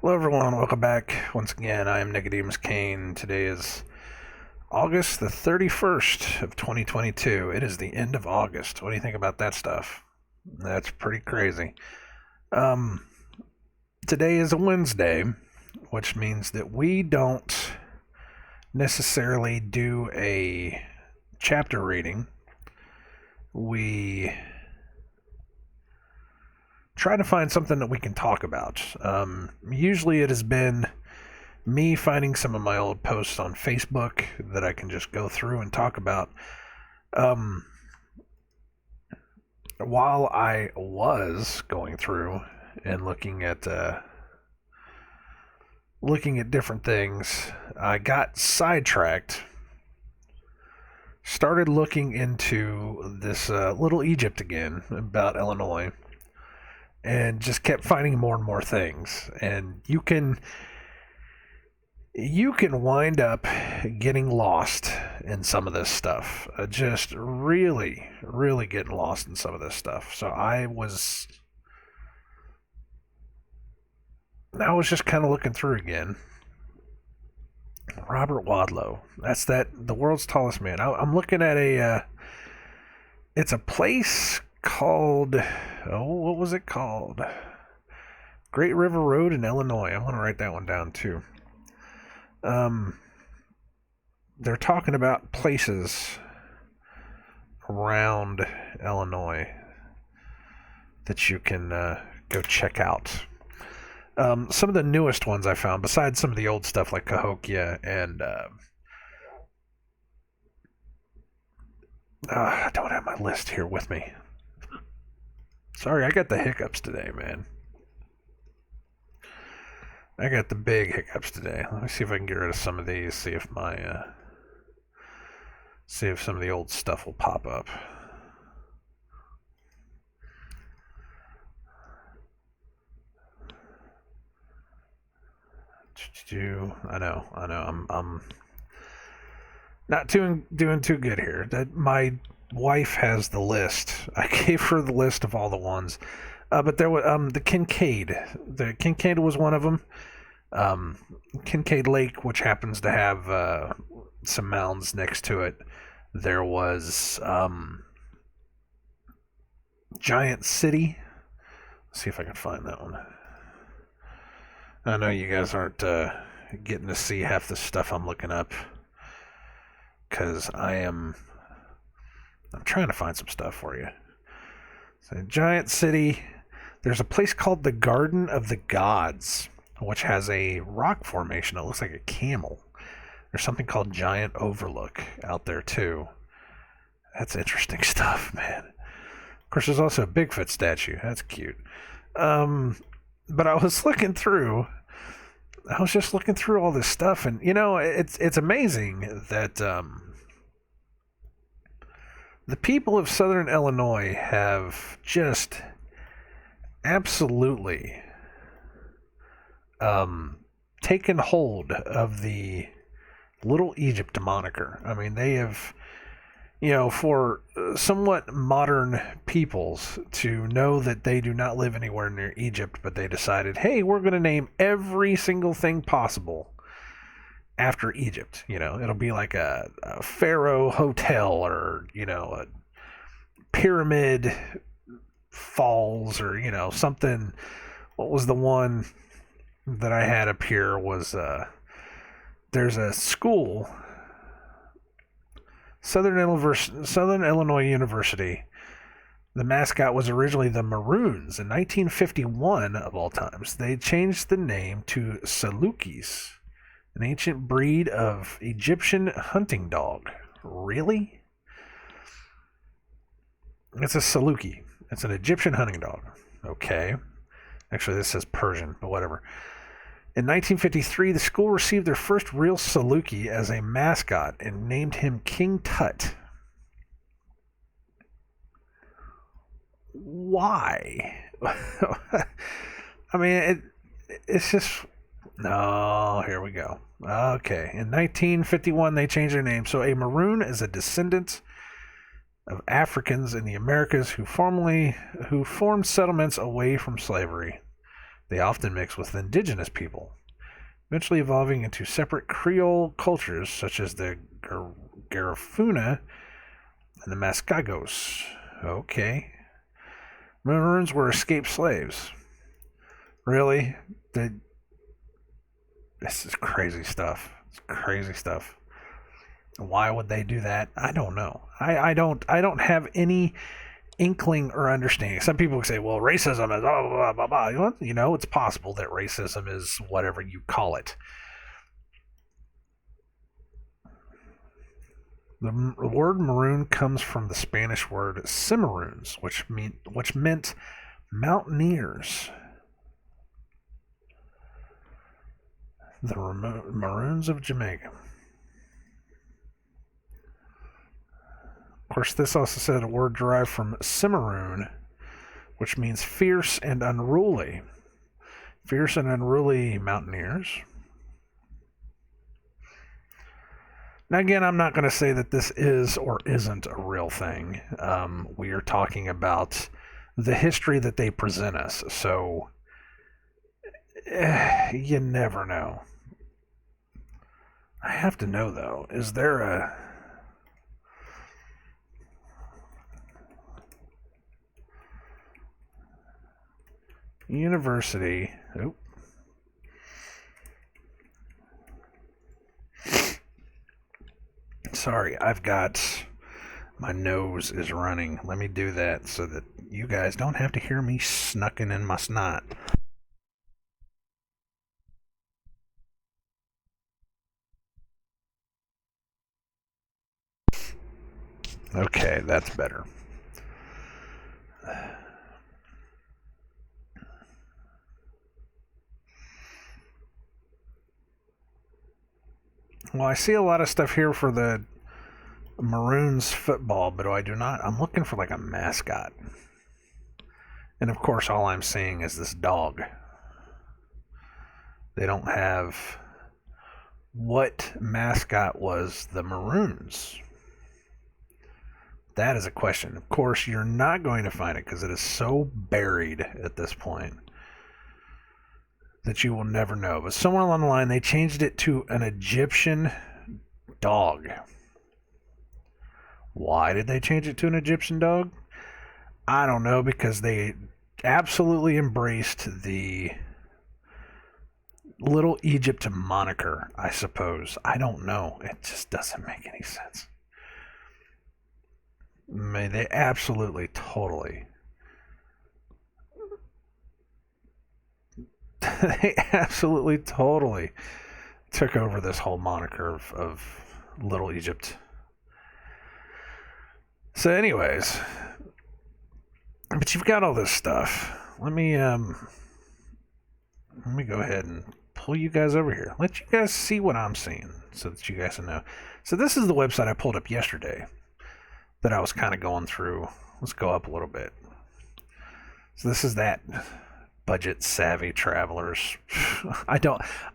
Hello, everyone. Welcome back. Once again, I am Nicodemus Kane. Today is August the 31st of 2022. It is the end of August. What do you think about that stuff? That's pretty crazy. Um, Today is a Wednesday, which means that we don't necessarily do a chapter reading. We try to find something that we can talk about. Usually it has been me finding some of my old posts on Facebook that I can just go through and talk about. Um, while I was going through and looking at different things, I got sidetracked. Started looking into this Little Egypt again about Illinois, and just kept finding more and more things. And you can wind up getting lost in some of this stuff. Just really, really getting lost in some of this stuff. So I was just kind of looking through again. Robert Wadlow. That's the world's tallest man. I'm looking at it's a place called, what was it called? Great River Road in Illinois. I want to write that one down too. Um, they're talking about places around Illinois that you can go check out. Some of the newest ones I found, besides some of the old stuff like Cahokia and I don't have my list here with me. Sorry, I got the hiccups today, man. I got the big hiccups today. Let me see if I can get rid of some of these. See if some of the old stuff will pop up. I know. I'm not doing too good here. That my wife has the list. I gave her the list of all the ones, but there was the Kincaid. The Kincaid was one of them. Um, Kincaid Lake, which happens to have some mounds next to it. There was Giant City. Let's see if I can find that one. I know you guys aren't getting to see half the stuff I'm looking up because I'm trying to find some stuff for you. So, Giant City. There's a place called the Garden of the Gods, which has a rock formation that looks like a camel. There's something called Giant Overlook out there too. That's interesting stuff, man. Of course, there's also a Bigfoot statue. That's cute. Um, but I was looking through. I was just looking through all this stuff, and it's amazing that the people of Southern Illinois have just absolutely um, taken hold of the Little Egypt moniker. I mean, they have, for somewhat modern peoples to know that they do not live anywhere near Egypt, but they decided, hey, we're going to name every single thing possible after Egypt. It'll be like a Pharaoh hotel, or, a pyramid falls, or, something. What was the one that I had up here was there's a school, Southern Illinois University. The mascot was originally the Maroons in 1951, of all times. They changed the name to Salukis, an ancient breed of Egyptian hunting dog. Really? It's a Saluki. It's an Egyptian hunting dog. Okay. Actually, this says Persian, but whatever. In 1953, the school received their first real Saluki as a mascot and named him King Tut. Why? I mean, it's just. No, here we go. Okay. In 1951, they changed their name. So a Maroon is a descendant of Africans in the Americas who formed settlements away from slavery. They often mix with indigenous people, eventually evolving into separate Creole cultures such as the Garifuna and the Mascagos. Okay. Maroons were escaped slaves. Really? This is crazy stuff. It's crazy stuff. Why would they do that? I don't know. I don't have any inkling or understanding. Some people say, well, racism is blah blah blah blah. You know, it's possible that racism is whatever you call it. The word maroon comes from the Spanish word cimarrones, which meant mountaineers. The Maroons of Jamaica. Of course, this also said a word derived from cimarron, which means fierce and unruly. Fierce and unruly mountaineers. Now, again, I'm not going to say that this is or isn't a real thing. We are talking about the history that they present us. So, you never know. I have to know, though, is there a... University... Oh. Sorry, I've got... My nose is running. Let me do that so that you guys don't have to hear me snucking in my snot. Okay, that's better. Well, I see a lot of stuff here for the Maroons football, but I do not. I'm looking for like a mascot. And of course, all I'm seeing is this dog. They don't have what mascot was the Maroons. That is a question. Of course, you're not going to find it because it is so buried at this point that you will never know. But somewhere along the line, they changed it to an Egyptian dog. Why did they change it to an Egyptian dog? I don't know, because they absolutely embraced the Little Egypt moniker, I suppose. I don't know. It just doesn't make any sense. I mean, they absolutely, totally. They absolutely, totally took over this whole moniker of Little Egypt. So, anyways, but you've got all this stuff. Let me go ahead and pull you guys over here. Let you guys see what I'm seeing, so that you guys know. So, this is the website I pulled up yesterday that I was kind of going through. Let's go up a little bit. So, this is that budget savvy travelers.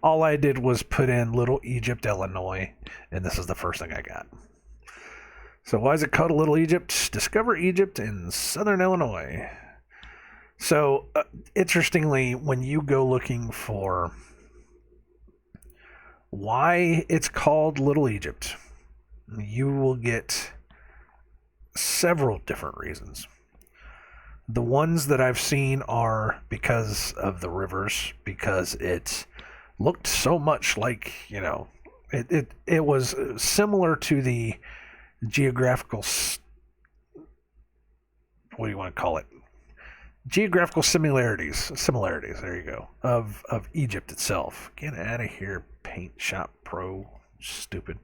All I did was put in Little Egypt, Illinois, and this is the first thing I got. So why is it called Little Egypt? Discover Egypt in southern Illinois. So, interestingly, when you go looking for why it's called Little Egypt, you will get several different reasons. The ones that I've seen are because of the rivers, because it looked so much like, it was similar to the geographical, what do you want to call it? Geographical similarities, there you go, of Egypt itself. Get out of here, Paint Shop Pro, stupid.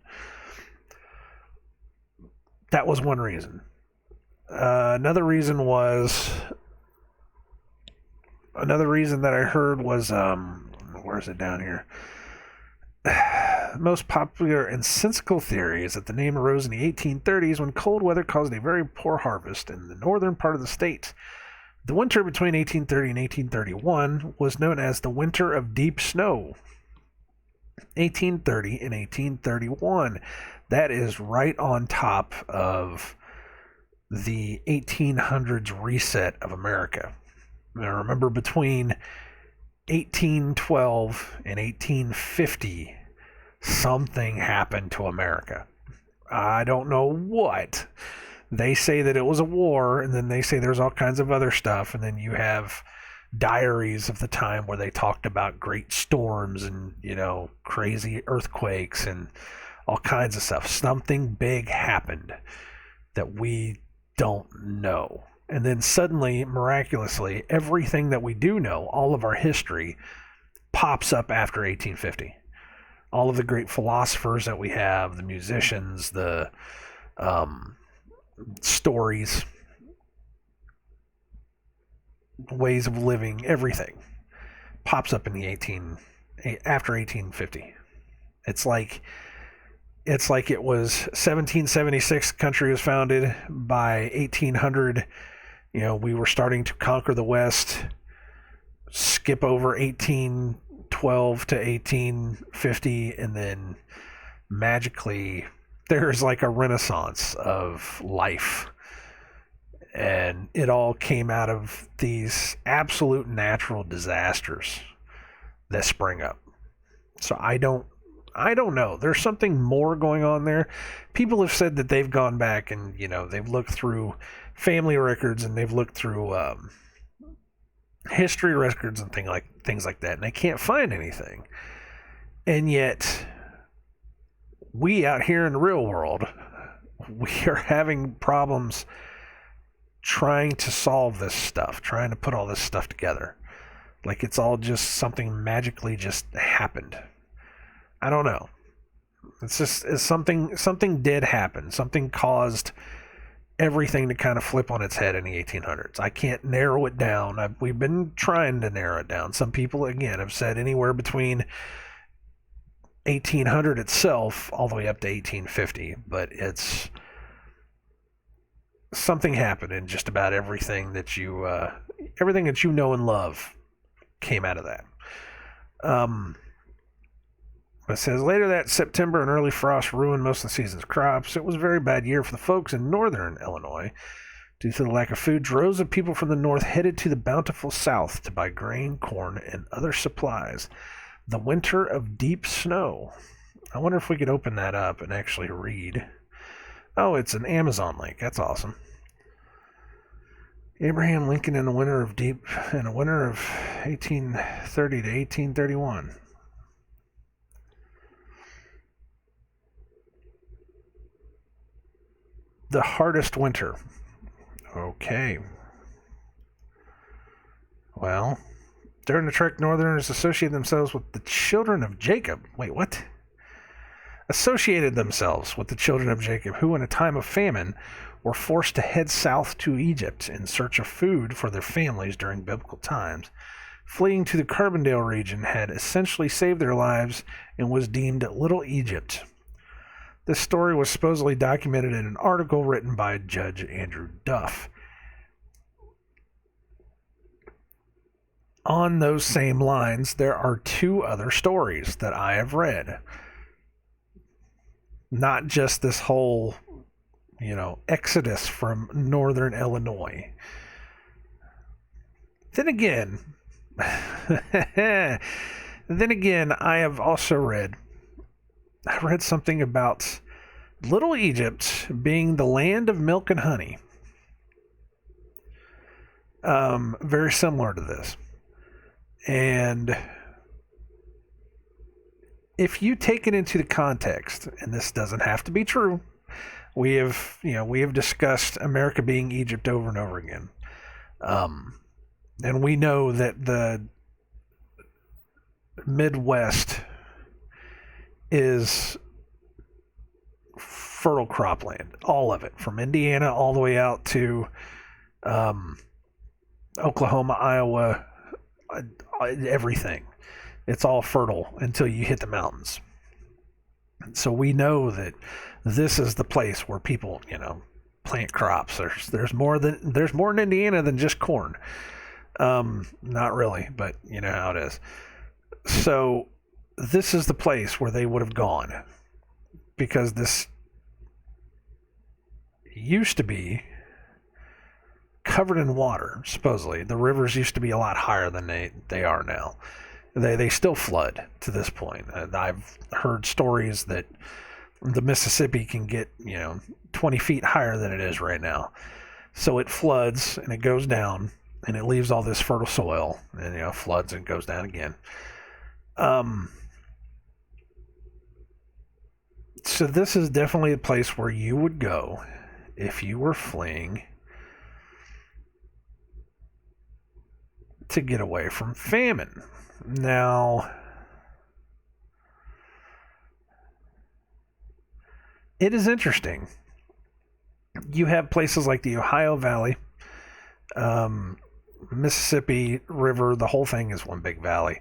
That was one reason. Another reason that I heard was, where is it down here? The most popular and sensical theory is that the name arose in the 1830s when cold weather caused a very poor harvest in the northern part of the state. The winter between 1830 and 1831 was known as the Winter of Deep Snow. 1830 and 1831. That is right on top of the 1800s reset of America. Now remember, between 1812 and 1850, something happened to America. I don't know what. They say that it was a war, and then they say there's all kinds of other stuff, and then you have diaries of the time where they talked about great storms and, crazy earthquakes and all kinds of stuff. Something big happened that we don't know. And then suddenly, miraculously, everything that we do know, all of our history, pops up after 1850. All of the great philosophers that we have, the musicians, the stories, ways of living, everything pops up in the after 1850. It's like it was 1776. The country was founded. By 1800, we were starting to conquer the West. Skip over 1812 to 1850, and then magically there's like a renaissance of life. And it all came out of these absolute natural disasters that spring up. So I don't know. There's something more going on there. People have said that they've gone back and, they've looked through family records and they've looked through history records and things like that, and they can't find anything. And yet, we out here in the real world, we are having problems trying to solve this stuff, trying to put all this stuff together. Like it's all just something magically just happened. I don't know. It's something did happen. Something caused everything to kind of flip on its head in the 1800s. I can't narrow it down. We've been trying to narrow it down. Some people, again, have said anywhere between 1800 itself all the way up to 1850, but it's something happened, and just about everything that you know and love came out of that. It says later that September, an early frost ruined most of the season's crops. It was a very bad year for the folks in northern Illinois. Due to the lack of food, droves of people from the north headed to the bountiful south to buy grain, corn, and other supplies. The winter of deep snow. I wonder if we could open that up and actually read. Oh, it's an Amazon link. That's awesome. Abraham Lincoln in the winter of 1830 to 1831. The hardest winter. Okay. Well, during the trek, Northerners associated themselves with the children of Jacob. Wait, what? Associated themselves with the children of Jacob, who in a time of famine were forced to head south to Egypt in search of food for their families during biblical times. Fleeing to the Carbondale region had essentially saved their lives and was deemed Little Egypt. This story was supposedly documented in an article written by Judge Andrew Duff. On those same lines, there are two other stories that I have read. Not just this whole, exodus from northern Illinois. Then again, I have also read something about Little Egypt being the land of milk and honey. Very similar to this. And if you take it into the context, and this doesn't have to be true, we have discussed America being Egypt over and over again. And we know that the Midwest is fertile cropland, all of it, from Indiana all the way out to Oklahoma, Iowa, everything. It's all fertile until you hit the mountains. So we know that this is the place where people, plant crops. There's more in Indiana than just corn. Not really, but you know how it is. So this is the place where they would have gone, because this used to be covered in water. Supposedly, the rivers used to be a lot higher than they are now. They still flood to this point. I've heard stories that the Mississippi can get 20 feet higher than it is right now. So it floods and it goes down and it leaves all this fertile soil and floods and goes down again. So this is definitely a place where you would go if you were fleeing to get away from famine. Now, it is interesting. You have places like the Ohio Valley, Mississippi River, the whole thing is one big valley.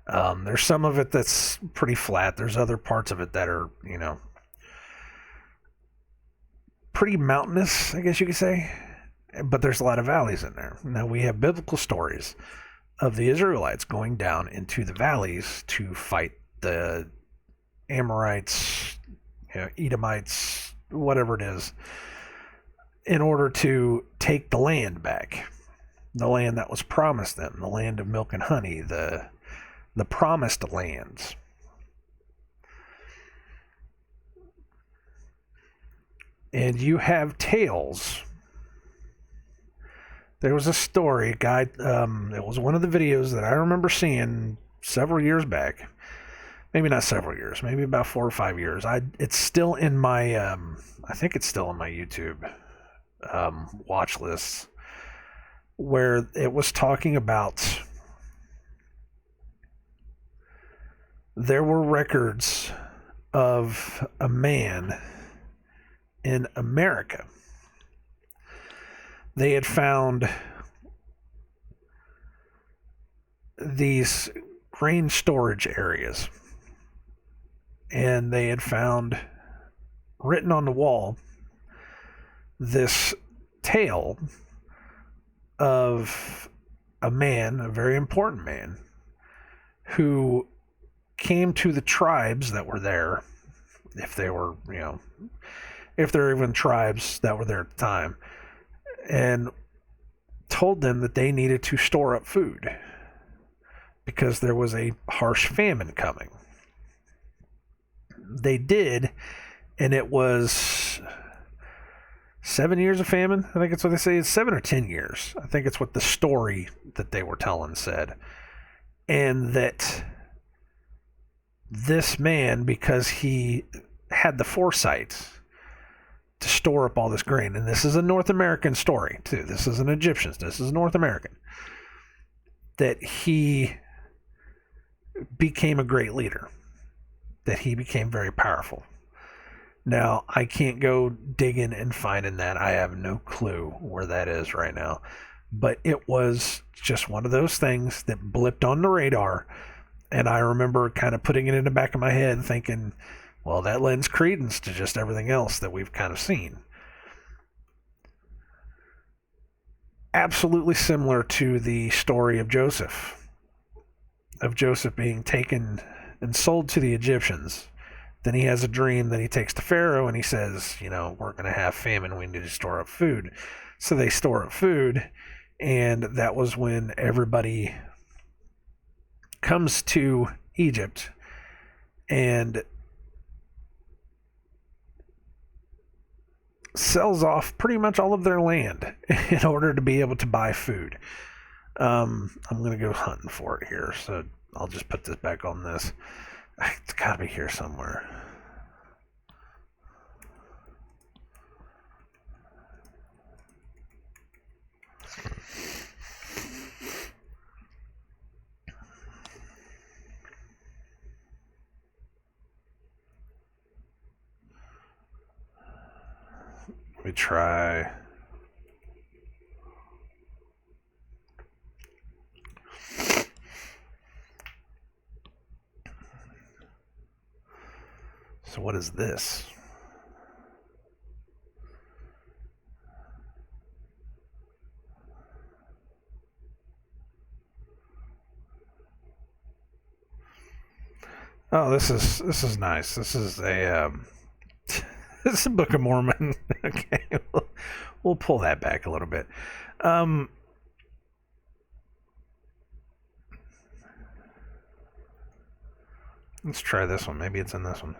There's some of it that's pretty flat. There's other parts of it that are, pretty mountainous, I guess you could say. But there's a lot of valleys in there. Now, we have biblical stories of the Israelites going down into the valleys to fight the Amorites, Edomites, whatever it is, in order to take the land back. The land that was promised them, the land of milk and honey, the promised lands. And you have tales. There was a story, guy. It was one of the videos that I remember seeing several years back. Maybe not several years, maybe about 4 or 5 years. It's still in my, I think it's still in my YouTube watch lists, where it was talking about there were records of a man in America. They had found these grain storage areas, and they had found written on the wall this tale of a man, a very important man, who came to the tribes that were there, if they were, if there were even tribes that were there at the time, and told them that they needed to store up food because there was a harsh famine coming. They did, and it was 7 years of famine. I think that's what they say. It's 7 or 10 years. I think it's what the story that they were telling said. And that this man, because he had the foresight to store up all this grain, and this is a North American story too. This isn't Egyptians. This is North American. That he became a great leader. That he became very powerful. Now, I can't go digging and finding that. I have no clue where that is right now. But it was just one of those things that blipped on the radar. And I remember kind of putting it in the back of my head thinking, well, that lends credence to just everything else that we've kind of seen. Absolutely similar to the story of Joseph being taken and sold to the Egyptians. Then he has a dream that he takes to Pharaoh and he says, we're going to have famine. We need to store up food. So they store up food. And that was when everybody comes to Egypt and sells off pretty much all of their land in order to be able to buy food. I'm going to go hunting for it here. So I'll just put this back on this. It's got to be here somewhere. Let me try. So what is this? Oh, this is nice. This is a This is the Book of Mormon. Okay, we'll pull that back a little bit. Let's try this one. Maybe it's in this one.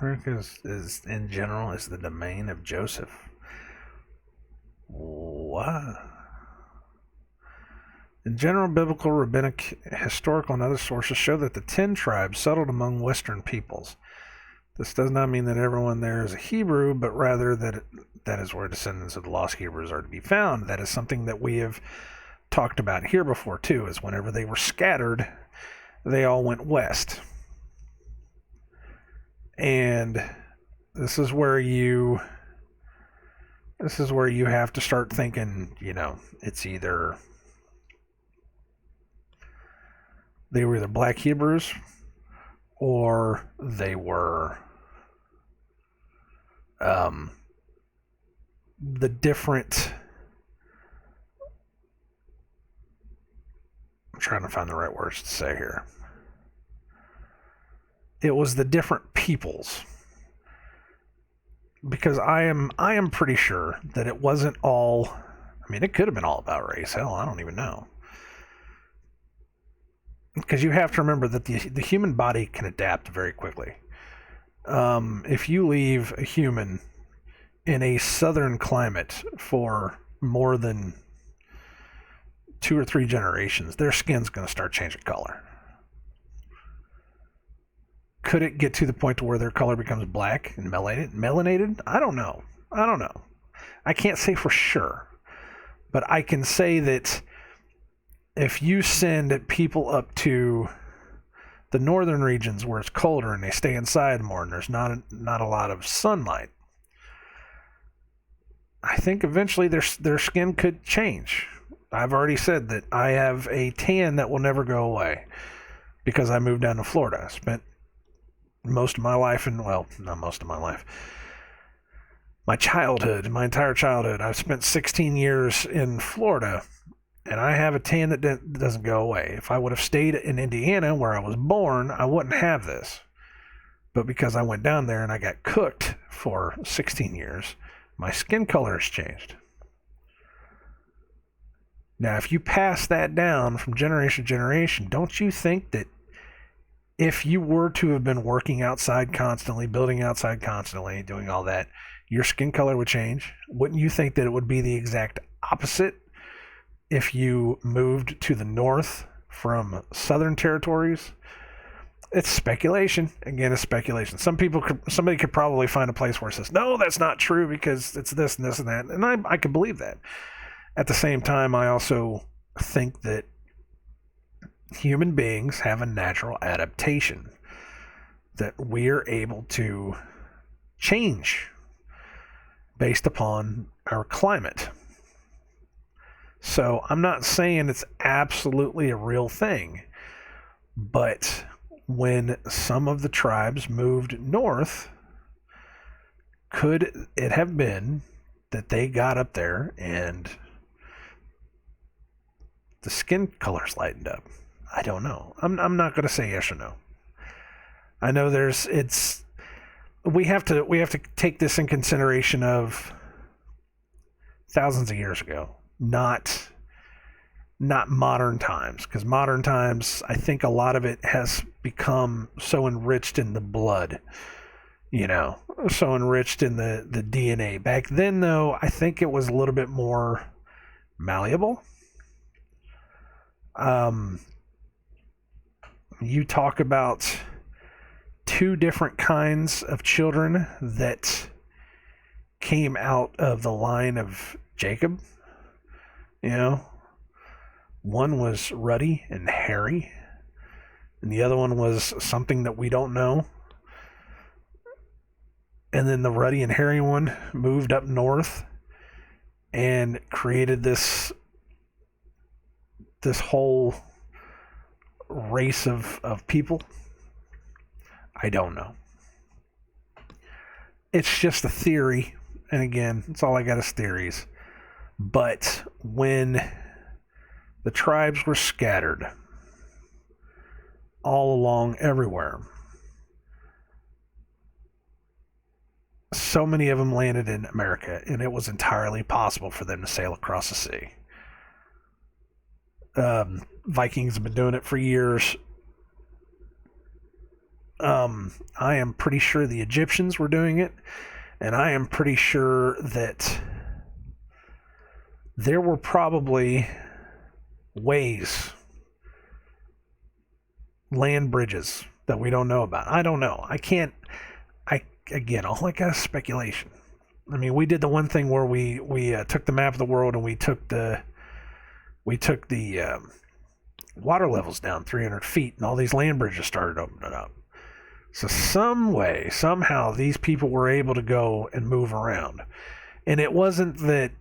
America is in general is the domain of Joseph. What? In general, biblical, rabbinic, historical, and other sources show that the 10 tribes settled among Western peoples. This does not mean that everyone there is a Hebrew, but rather that is where descendants of the lost Hebrews are to be found. That is something that we have talked about here before, too, is whenever they were scattered, they all went west. And this is where you have to start thinking, it's either they were either black Hebrews or they were the different. I'm trying to find the right words to say here. It was the different peoples, because I am pretty sure that it wasn't all. I mean, it could have been all about race. Hell, I don't even know. Because you have to remember that the human body can adapt very quickly. If you leave a human in a southern climate for more than 2 or 3 generations, their skin's going to start changing color. Could it get to the point to where their color becomes black and melanated? I don't know. I can't say for sure. But I can say that if you send people up to the northern regions where it's colder and they stay inside more and there's not a lot of sunlight, I think eventually their skin could change. I've already said that I have a tan that will never go away because I moved down to Florida. I spent most of my life, not most of my life, my entire childhood, I've spent 16 years in Florida, and I have a tan that doesn't go away. If I would have stayed in Indiana where I was born, I wouldn't have this. But because I went down there and I got cooked for 16 years, my skin color has changed. Now, if you pass that down from generation to generation, don't you think that if you were to have been working outside constantly, building outside constantly, doing all that, your skin color would change? Wouldn't you think that it would be the exact opposite if you moved to the north from southern territories? It's speculation. Again, it's speculation. Somebody could probably find a place where it says, no, that's not true because it's this and this and that. And I could believe that. At the same time, I also think that human beings have a natural adaptation that we're able to change based upon our climate. So I'm not saying it's absolutely a real thing, but when some of the tribes moved north, could it have been that they got up there and the skin colors lightened up? I don't know. I'm not going to say yes or no. I know we have to take this in consideration of thousands of years ago, not modern times, because modern times, I think a lot of it has become so enriched in the blood, so enriched in the DNA. Back then, though, I think it was a little bit more malleable. You talk about 2 different kinds of children that came out of the line of Jacob. One was ruddy and hairy, and the other one was something that we don't know. And then the ruddy and hairy one moved up north and created this whole race of people. I don't know. It's just a theory, and again, it's all I got is theories. But when the tribes were scattered all along everywhere, so many of them landed in America, and it was entirely possible for them to sail across the sea. Vikings have been doing it for years. I am pretty sure the Egyptians were doing it, and I am pretty sure that there were probably ways, land bridges that we don't know about. I don't know. Again, all I got is speculation. I mean, we did the one thing where we took the map of the world and we took the water levels down 300 feet, and all these land bridges started opening up. So some way, somehow, these people were able to go and move around, and it wasn't that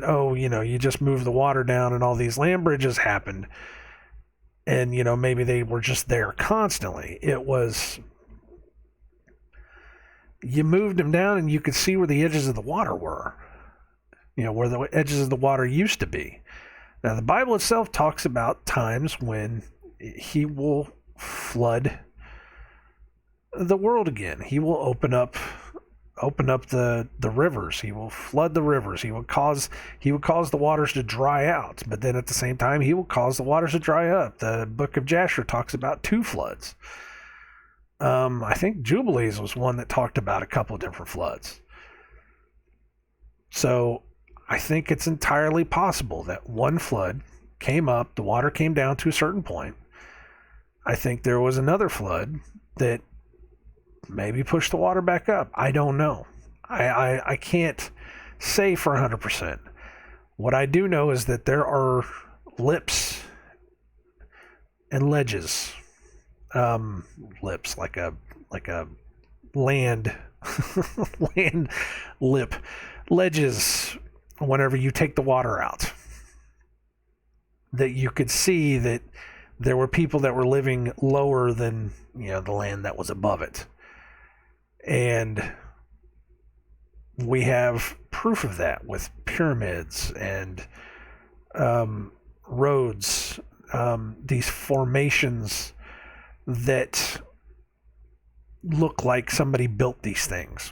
oh, you just move the water down and all these land bridges happened, and maybe they were just there constantly. It was, you moved them down and you could see where the edges of the water were, where the edges of the water used to be. Now, the Bible itself talks about times when he will flood the world again. He will open up the rivers. He will flood the rivers. He will cause the waters to dry out. But then at the same time, he will cause the waters to dry up. The book of Jasher talks about 2 floods. I think Jubilees was one that talked about a couple of different floods. So I think it's entirely possible that one flood came up, the water came down to a certain point. I think there was another flood that maybe pushed the water back up. I don't know. I can't say for 100%. What I do know is that there are lips and ledges. Lips, like a land land lip, ledges, whenever you take the water out, that you could see that there were people that were living lower than the land that was above it. And we have proof of that with pyramids and roads, these formations that look like somebody built these things.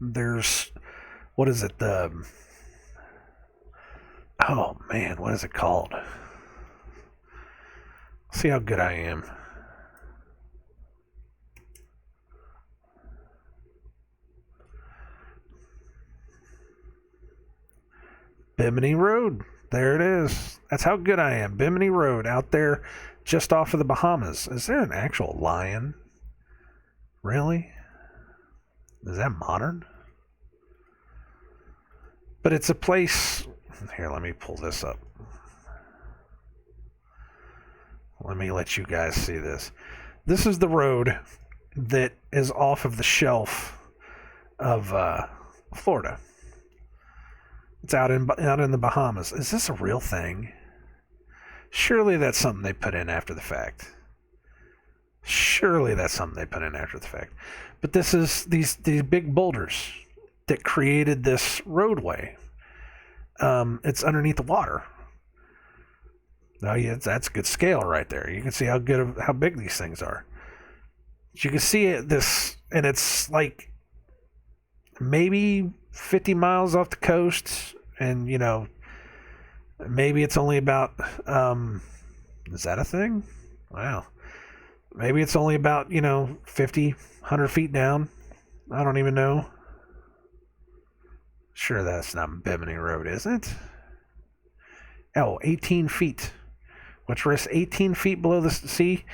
There's, what is it? Oh man, what is it called? See how good I am. Bimini Road. There it is. That's how good I am. Bimini Road out there just off of the Bahamas. Is there an actual lion? Really? Is that modern? But it's a place. Here, let me pull this up. Let me let you guys see this. This is the road that is off of the shelf of Florida. It's out in the Bahamas. Is this a real thing? Surely that's something they put in after the fact. But this is these big boulders that created this roadway. It's underneath the water. Oh yeah, that's good scale right there. You can see how big these things are. You can see this, and it's like maybe 50 miles off the coast, and maybe it's only about is that a thing? Wow. Maybe it's only about 50, 100 feet down. I don't even know. Sure, that's not Bimini Road, is it? Oh, 18 feet, which rests 18 feet below the sea.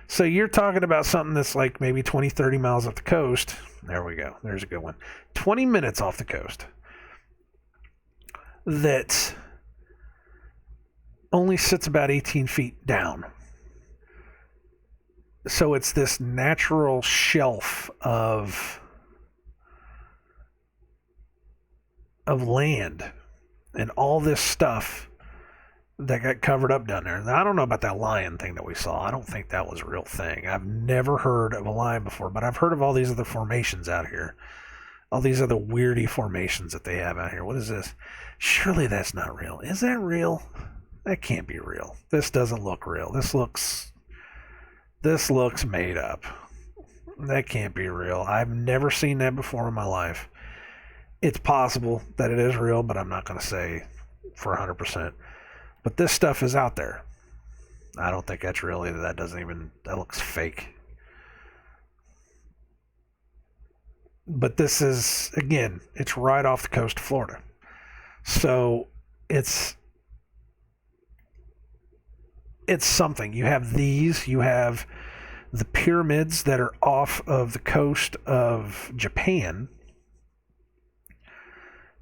So you're talking about something that's like maybe 20, 30 miles off the coast. There we go. There's a good one. 20 minutes off the coast. That only sits about 18 feet down. So it's this natural shelf of land and all this stuff that got covered up down there. Now, I don't know about that lion thing that we saw. I don't think that was a real thing. I've never heard of a lion before, but I've heard of all these other formations out here. all these other weirdy formations that they have out here. What is this? Surely that's not real. Is that real? That can't be real. This doesn't look real. This looks made up. That can't be real. I've never seen that before in my life. It's possible that it is real, but I'm not going to say for 100%. But this stuff is out there. I don't think that's real either. That looks fake. But this is, again, it's right off the coast of Florida. So it's something. You have the pyramids that are off of the coast of Japan.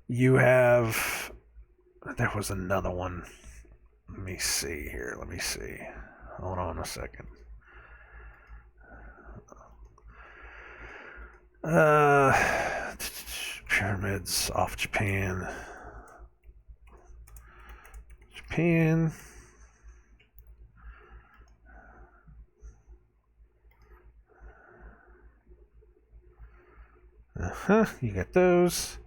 You have, there was another one. Let me see here. Hold on a second. Pyramids off Japan. You got those.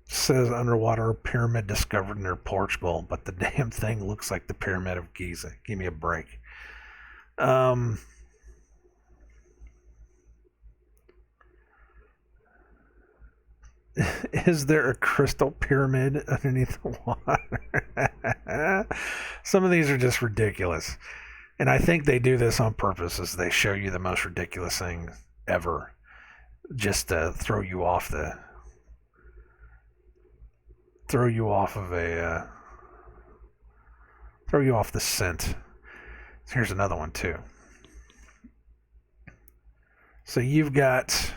Says underwater pyramid discovered near Portugal, but the damn thing looks like the Pyramid of Giza. Give me a break. Is there a crystal pyramid underneath the water? Some of these are just ridiculous. And I think they do this on purpose, as they show you the most ridiculous thing ever, just to throw you off the scent. So here's another one too. So you've got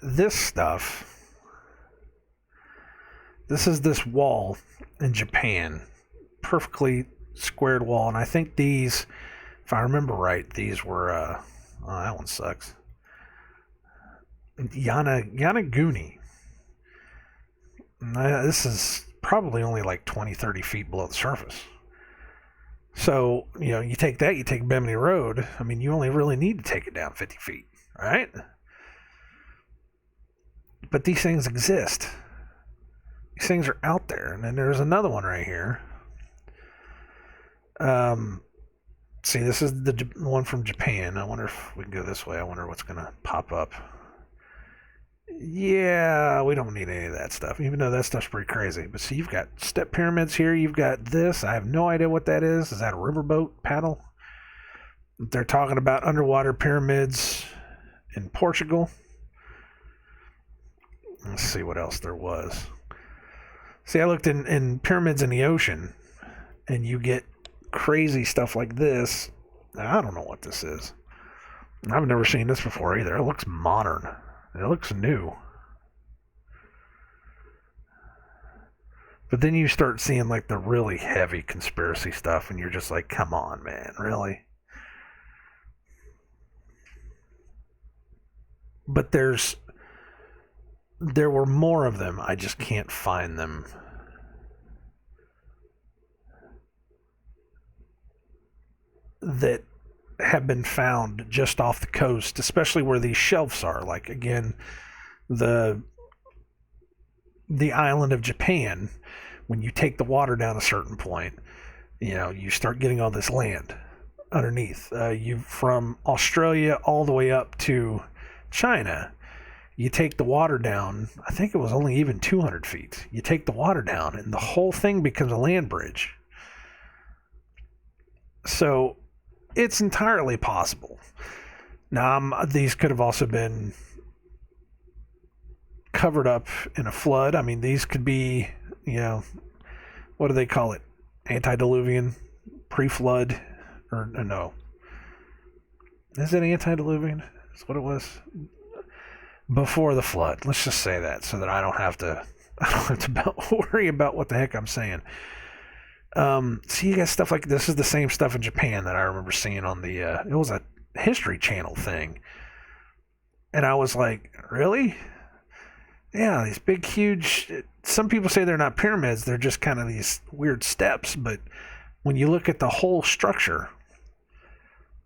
this stuff. This is this wall in Japan, perfectly squared wall, and I think these, if I remember right, these were oh, that one sucks. Yonaguni. This is probably only like 20-30 feet below the surface. So, you take that, you take Bimini Road, I mean, you only really need to take it down 50 feet, right? But these things exist. These things are out there. And then there's another one right here. See, this is the one from Japan. I wonder if we can go this way. I wonder what's going to pop up. Yeah, we don't need any of that stuff, even though that stuff's pretty crazy. But see, you've got step pyramids here. You've got this. I have no idea what that is. Is that a riverboat paddle? They're talking about underwater pyramids in Portugal. Let's see what else there was. See, I looked in pyramids in the ocean, and you get crazy stuff like this. I don't know what this is. I've never seen this before either. It looks modern. It looks new. But then you start seeing like the really heavy conspiracy stuff, and you're just like, come on, man, really? But there were more of them. I just can't find them. That have been found just off the coast, especially where these shelves are. Like, again, the island of Japan, when you take the water down a certain point, you start getting all this land underneath. You from Australia all the way up to China, you take the water down, I think it was only even 200 feet. You take the water down, and the whole thing becomes a land bridge. So it's entirely possible. Now, these could have also been covered up in a flood. I mean, these could be, what do they call it? Antediluvian, pre-flood, or no? Is it antediluvian? That's what it was. Before the flood. Let's just say that, so that I don't have to worry about what the heck I'm saying. So you got stuff like this is the same stuff in Japan that I remember seeing on the it was a History Channel thing. And I was like, really? Yeah, these big, huge. Some people say they're not pyramids, they're just kind of these weird steps. But when you look at the whole structure,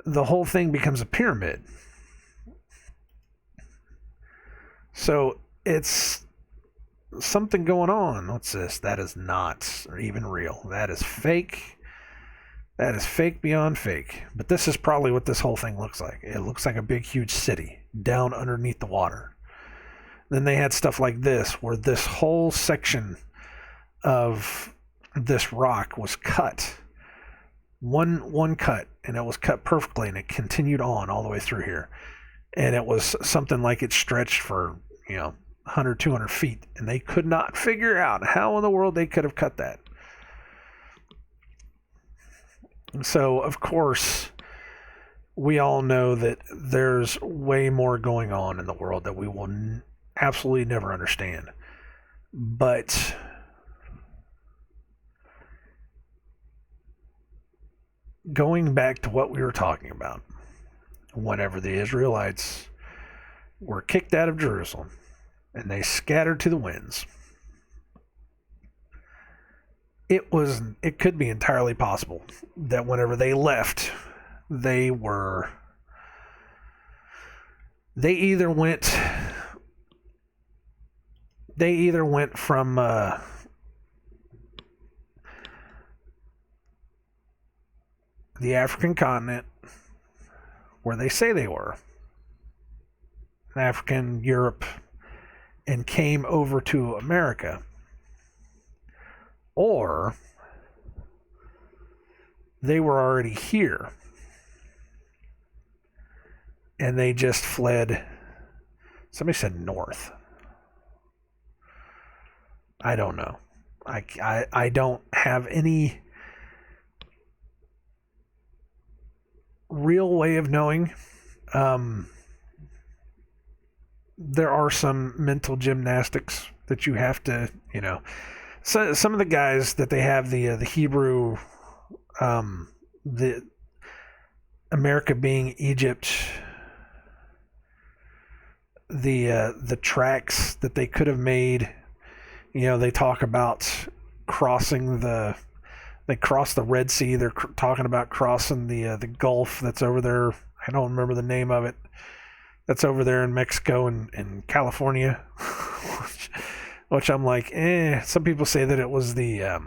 the whole thing becomes a pyramid. So it's something going on. What's this? That is not even real. That is fake. That is fake beyond fake. But this is probably what this whole thing looks like. It looks like a big, huge city down underneath the water. Then they had stuff like this, where this whole section of this rock was cut. One cut, and it was cut perfectly, and it continued on all the way through here. And it was something like it stretched for, 100, 200 feet, and they could not figure out how in the world they could have cut that. So, of course, we all know that there's way more going on in the world that we will absolutely never understand. But going back to what we were talking about, whenever the Israelites were kicked out of Jerusalem and they scattered to the winds, it could be entirely possible that whenever they left, they either went from the African continent, where they say they were, African, Europe, and came over to America, or they were already here and they just fled. Somebody said north. I don't know. I don't have any real way of knowing. There are some mental gymnastics that you have to, So some of the guys that they have the Hebrew, the America being Egypt, the tracks that they could have made. They talk about they cross the Red Sea. They're talking about crossing the Gulf that's over there. I don't remember the name of it. That's over there in Mexico and California, which I'm like, Some people say that it was the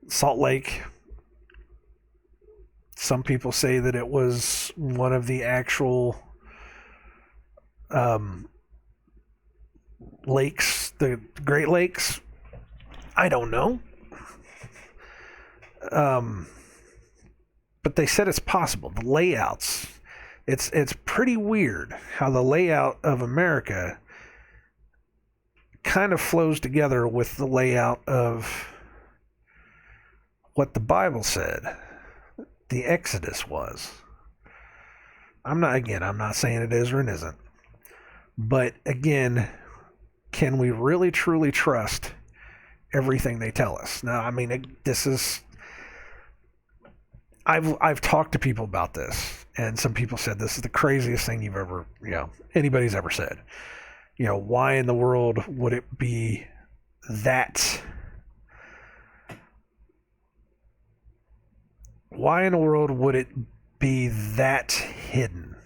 Salt Lake. Some people say that it was one of the actual lakes, the Great Lakes. I don't know. But they said it's possible. The layouts, it's pretty weird how the layout of America kind of flows together with the layout of what the Bible said the Exodus was. I'm not saying it is or it isn't. But again, can we really truly trust everything they tell us? Now, I've talked to people about this, and some people said this is the craziest thing you've ever, anybody's ever said. Why in the world would it be that? Why in the world would it be that hidden?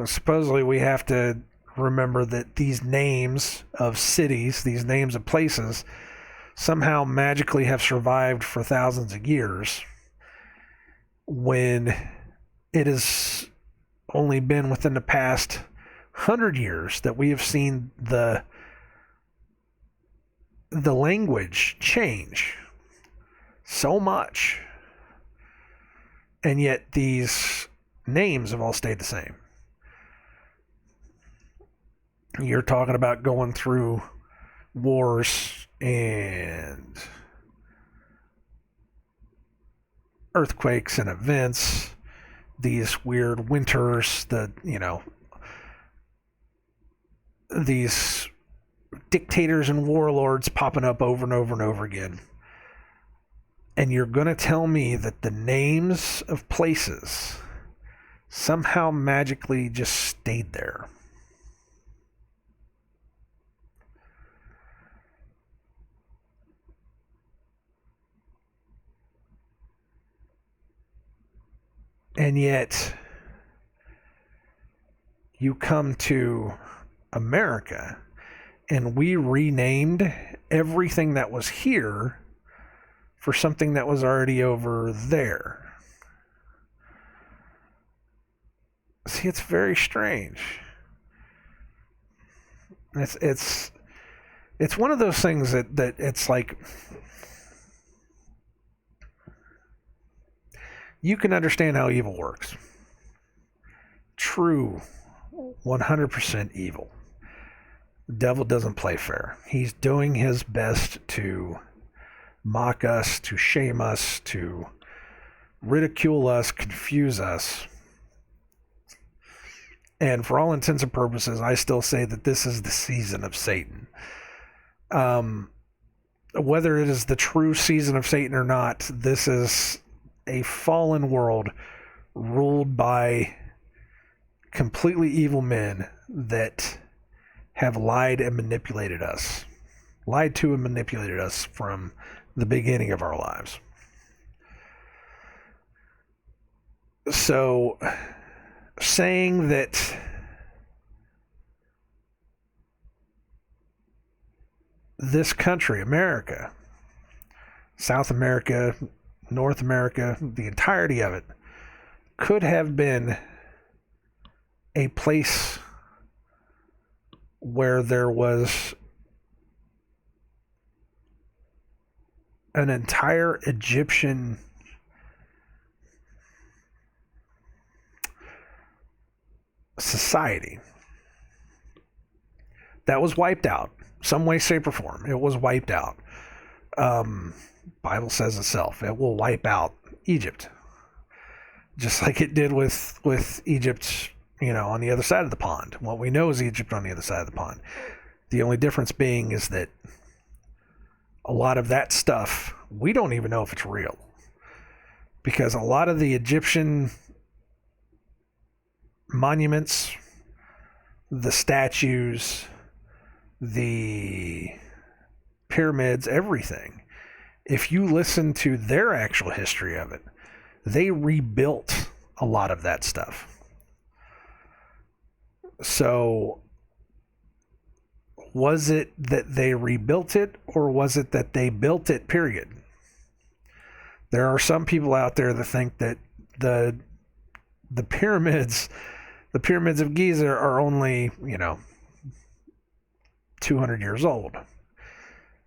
Supposedly we have to remember that these names of cities, these names of places, somehow magically have survived for thousands of years, when it has only been within the past 100 years that we have seen the language change so much, and yet these names have all stayed the same. You're talking about going through wars and earthquakes and events, these weird winters, these dictators and warlords popping up over and over and over again. And you're going to tell me that the names of places somehow magically just stayed there. And yet, you come to America and we renamed everything that was here for something that was already over there. See, it's very strange. It's one of those things that it's like you can understand how evil works. True, 100% evil. The devil doesn't play fair. He's doing his best to mock us, to shame us, to ridicule us, confuse us. And for all intents and purposes, I still say that this is the season of Satan. Whether it is the true season of Satan or not, this is a fallen world ruled by completely evil men that have lied and manipulated us. Lied to and manipulated us from the beginning of our lives. So, saying that this country, America, South America, North America, the entirety of it, could have been a place where there was an entire Egyptian society that was wiped out, some way, shape, or form. It was wiped out. Bible says itself, it will wipe out Egypt, just like it did with Egypt, on the other side of the pond. What we know is Egypt on the other side of the pond. The only difference being is that a lot of that stuff, we don't even know if it's real, because a lot of the Egyptian monuments, the statues, the pyramids, everything, if you listen to their actual history of it, they rebuilt a lot of that stuff. So, was it that they rebuilt it, or was it that they built it, period? There are some people out there that think that the pyramids of Giza are only, 200 years old.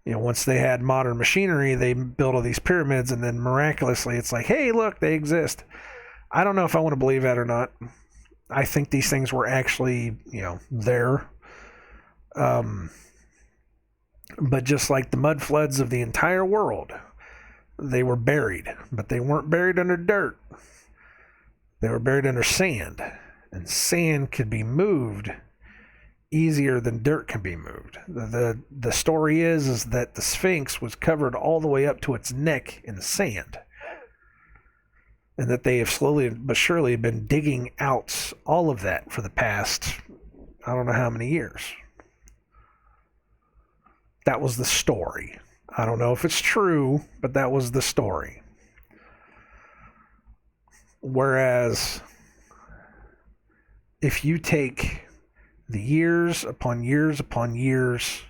Once they had modern machinery, they built all these pyramids, and then miraculously it's like, hey, look, they exist. I don't know if I want to believe that or not. I think these things were actually, there. But just like the mud floods of the entire world, they were buried, but they weren't buried under dirt. They were buried under sand, and sand could be moved easier than dirt can be moved. The story is that the Sphinx was covered all the way up to its neck in sand, and that they have slowly but surely been digging out all of that for the past, I don't know how many years. That was the story. I don't know if it's true, but that was the story. Whereas, if you take the years upon years upon years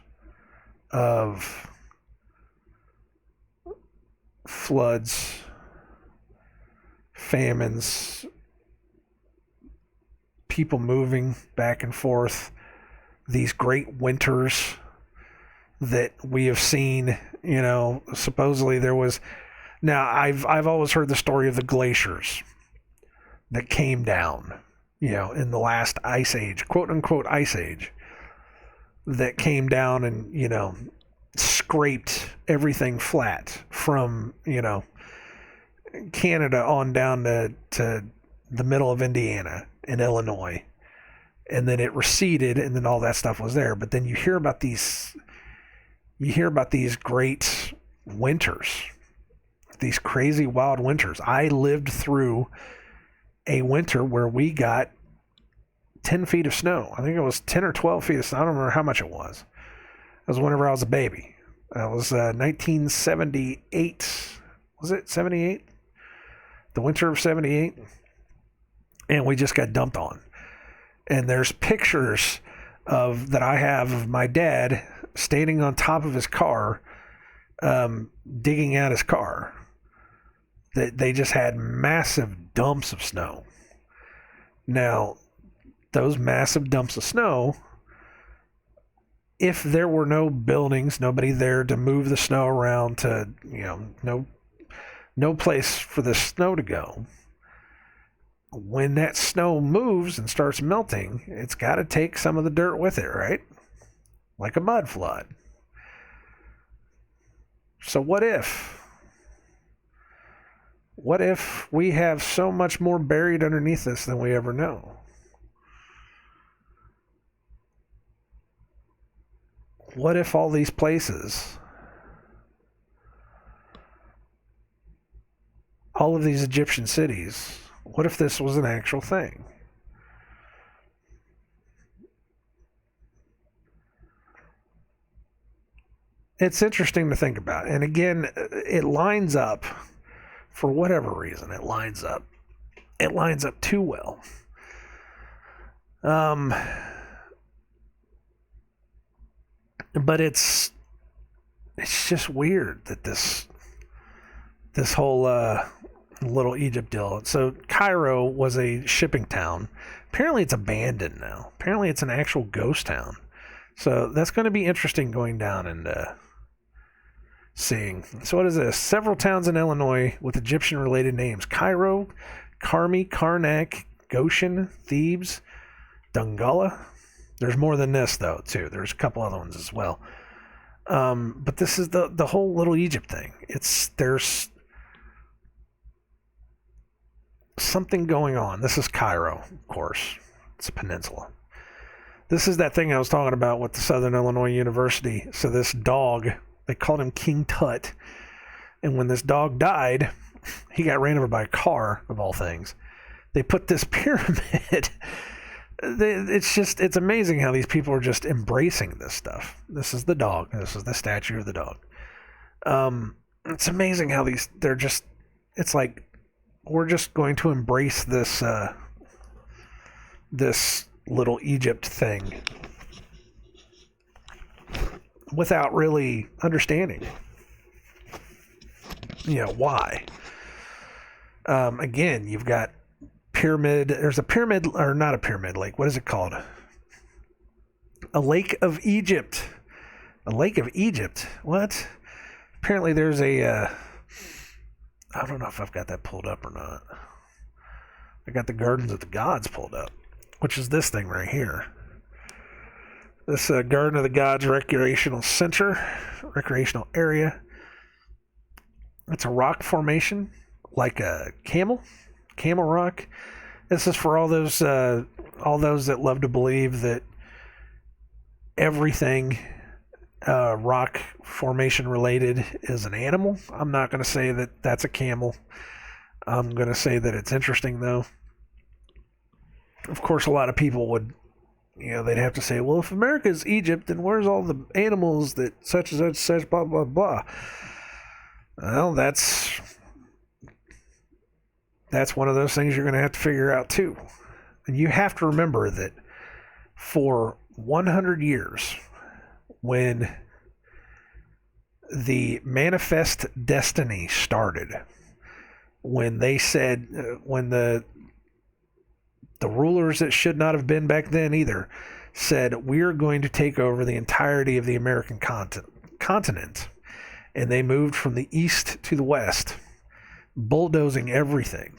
of floods, famines, people moving back and forth, these great winters that we have seen, supposedly there was. Now, I've always heard the story of the glaciers that came down, in the last ice age, quote unquote ice age, that came down and, scraped everything flat from, Canada on down to the middle of Indiana and Illinois. And then it receded, and then all that stuff was there. But then you hear about these great winters these crazy wild winters. I lived through a winter where we got 10 feet of snow. I think it was 10 or 12 feet of snow. I don't remember how much it was. It was whenever I was a baby. It was 1978. Was it 78? The winter of 78? And we just got dumped on. And there's pictures that I have of my dad standing on top of his car, digging out his car. They just had massive dumps of snow. Now, those massive dumps of snow, if there were no buildings, nobody there to move the snow around, to, no place for the snow to go, when that snow moves and starts melting, it's got to take some of the dirt with it, right? Like a mud flood. So what if? What if we have so much more buried underneath us than we ever know? What if all these places, all of these Egyptian cities, what if this was an actual thing? It's interesting to think about. And again, it lines up, for whatever reason, it lines up. It lines up too well. But it's just weird that this whole little Egypt deal. So Cairo was a shipping town. Apparently it's abandoned now. Apparently it's an actual ghost town. So that's going to be interesting going down and seeing. So what is this? Several towns in Illinois with Egyptian-related names. Cairo, Carmi, Karnak, Goshen, Thebes, Dongola. There's more than this, though, too. There's a couple other ones as well. But this is the whole Little Egypt thing. There's something going on. This is Cairo, of course. It's a peninsula. This is that thing I was talking about with the Southern Illinois University. So this dog, they called him King Tut. And when this dog died, he got ran over by a car, of all things. They put this pyramid. It's amazing how these people are just embracing this stuff. This is the dog. This is the statue of the dog. It's amazing how it's like, we're just going to embrace this this Little Egypt thing without really understanding, why. Again, you've got pyramid. There's a pyramid, or not a pyramid lake. What is it called? A Lake of Egypt. A Lake of Egypt. What? Apparently there's a I don't know if I've got that pulled up or not. I got the Gardens of the Gods pulled up, which is this thing right here. This Garden of the Gods recreational area. It's a rock formation, like a camel rock. This is for all those that love to believe that everything rock formation related is an animal. I'm not going to say that that's a camel. I'm going to say that it's interesting, though. Of course, a lot of people would, they'd have to say, well, if America is Egypt, then where's all the animals that such and such, blah, blah, blah. Well, that's one of those things you're going to have to figure out, too. And you have to remember that for 100 years, when the Manifest Destiny started, when they said, when the rulers that should not have been back then either said, we're going to take over the entirety of the American continent, and they moved from the east to the west, bulldozing everything,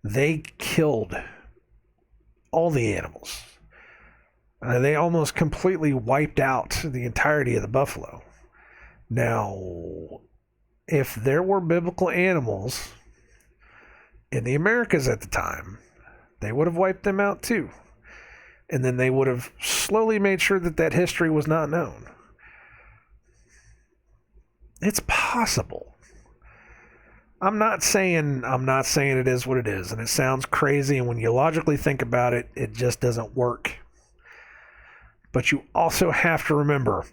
they killed all the animals. They almost completely wiped out the entirety of the buffalo. Now, if there were biblical animals in the Americas at the time, they would have wiped them out too. And then they would have slowly made sure that history was not known. It's possible. I'm not saying it is what it is, and it sounds crazy, and when you logically think about it, it just doesn't work. But you also have to remember,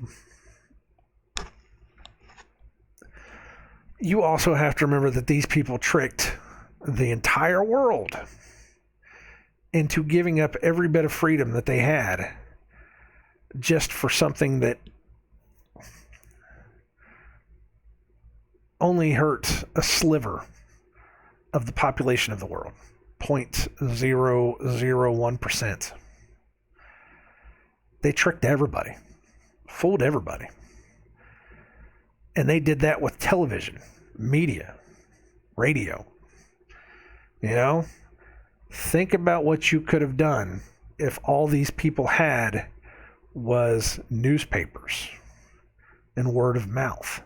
that these people tricked the entire world into giving up every bit of freedom that they had just for something that only hurt a sliver of the population of the world, 0.001%. They tricked everybody, fooled everybody. And they did that with television, media, radio. You know, think about what you could have done if all these people had was newspapers and word of mouth.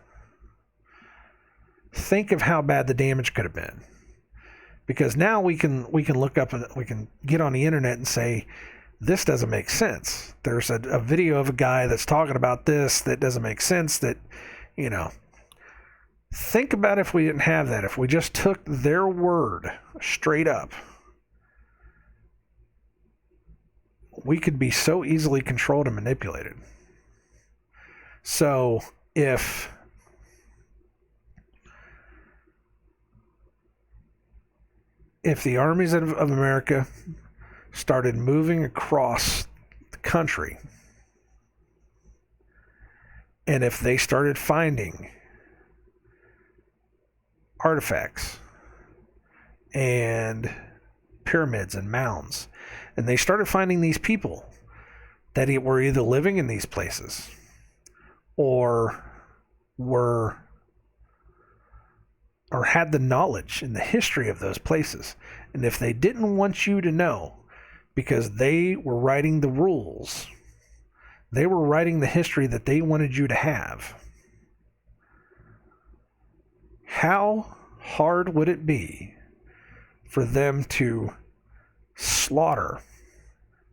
Think of how bad the damage could have been. Because now we can look up and we can get on the internet and say, this doesn't make sense. There's a video of a guy that's talking about this that doesn't make sense. That, you know, think about if we didn't have that, if we just took their word straight up, we could be so easily controlled and manipulated. So if the armies of America started moving across the country, and if they started finding artifacts and pyramids and mounds, and they started finding these people that were either living in these places or had the knowledge and the history of those places, and if they didn't want you to know because they were writing the rules, they were writing the history that they wanted you to have, how hard would it be for them to slaughter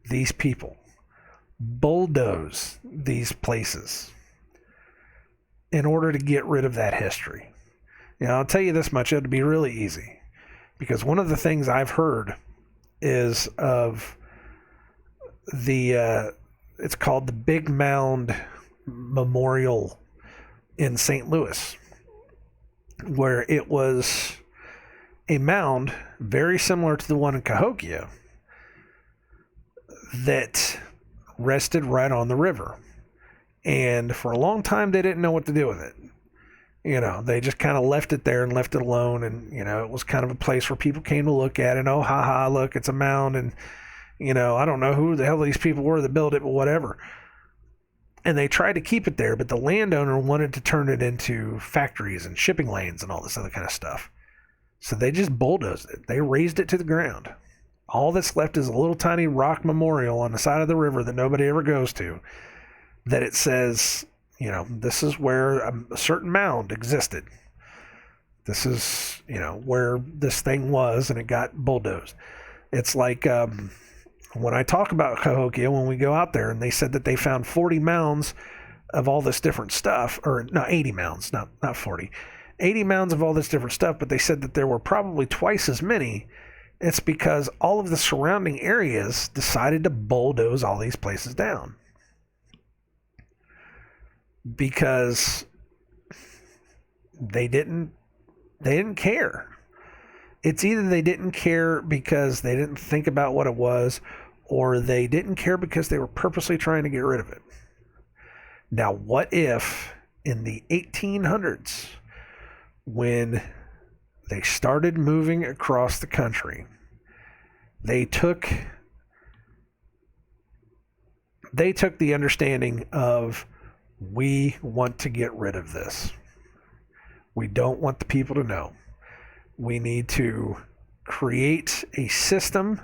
these people, bulldoze these places in order to get rid of that history? You know, I'll tell you this much, it would be really easy. Because one of the things I've heard is of it's called the Big Mound Memorial in St. Louis, where it was a mound very similar to the one in Cahokia that rested right on the river. And for a long time, they didn't know what to do with it. You know, they just kind of left it there and left it alone. And, you know, it was kind of a place where people came to look at it. And, oh, haha, look, it's a mound. And, you know, I don't know who the hell these people were that built it, but whatever. And they tried to keep it there, but the landowner wanted to turn it into factories and shipping lanes and all this other kind of stuff. So they just bulldozed it. They razed it to the ground. All that's left is a little tiny rock memorial on the side of the river that nobody ever goes to, that it says, you know, this is where a certain mound existed. This is, you know, where this thing was, and it got bulldozed. It's like when I talk about Cahokia, when we go out there, and they said that they found 40 mounds of all this different stuff, or no, 80 mounds, not 40. 80 mounds of all this different stuff, but they said that there were probably twice as many. It's because all of the surrounding areas decided to bulldoze all these places down. Because they didn't care. It's either they didn't care because they didn't think about what it was, or they didn't care because they were purposely trying to get rid of it. Now, what if in the 1800s, when they started moving across the country, they took the understanding of, we want to get rid of this. We don't want the people to know. We need to create a system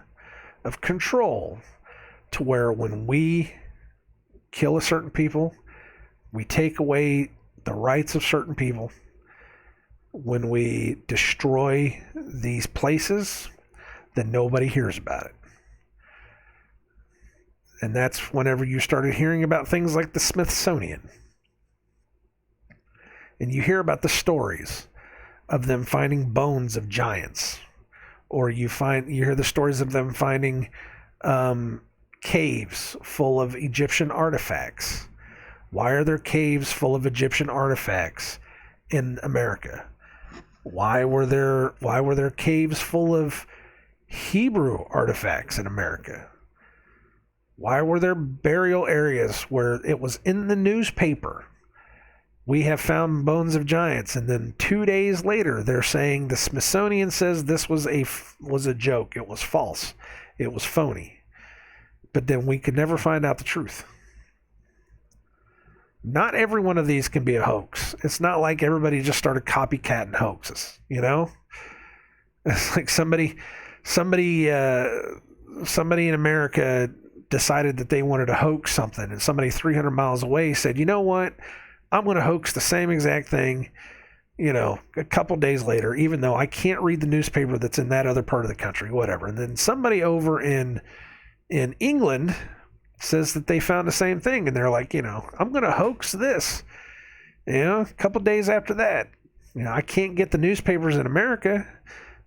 of control to where when we kill a certain people, we take away the rights of certain people. When we destroy these places, then nobody hears about it. And that's whenever you started hearing about things like the Smithsonian. And you hear about the stories of them finding bones of giants, or you hear the stories of them finding caves full of Egyptian artifacts. Why are there caves full of Egyptian artifacts in America? Why were there caves full of Hebrew artifacts in America? Why were there burial areas where it was in the newspaper? We have found bones of giants, and then 2 days later, they're saying the Smithsonian says this was a joke. It was false. It was phony. But then we could never find out the truth. Not every one of these can be a hoax. It's not like everybody just started copycatting hoaxes. It's like somebody in America decided that they wanted to hoax something, and somebody 300 miles away said, "You know what? I'm going to hoax the same exact thing." A couple days later, even though I can't read the newspaper that's in that other part of the country, whatever. And then somebody over in England says that they found the same thing, and they're like, I'm going to hoax this. A couple days after that, I can't get the newspapers in America,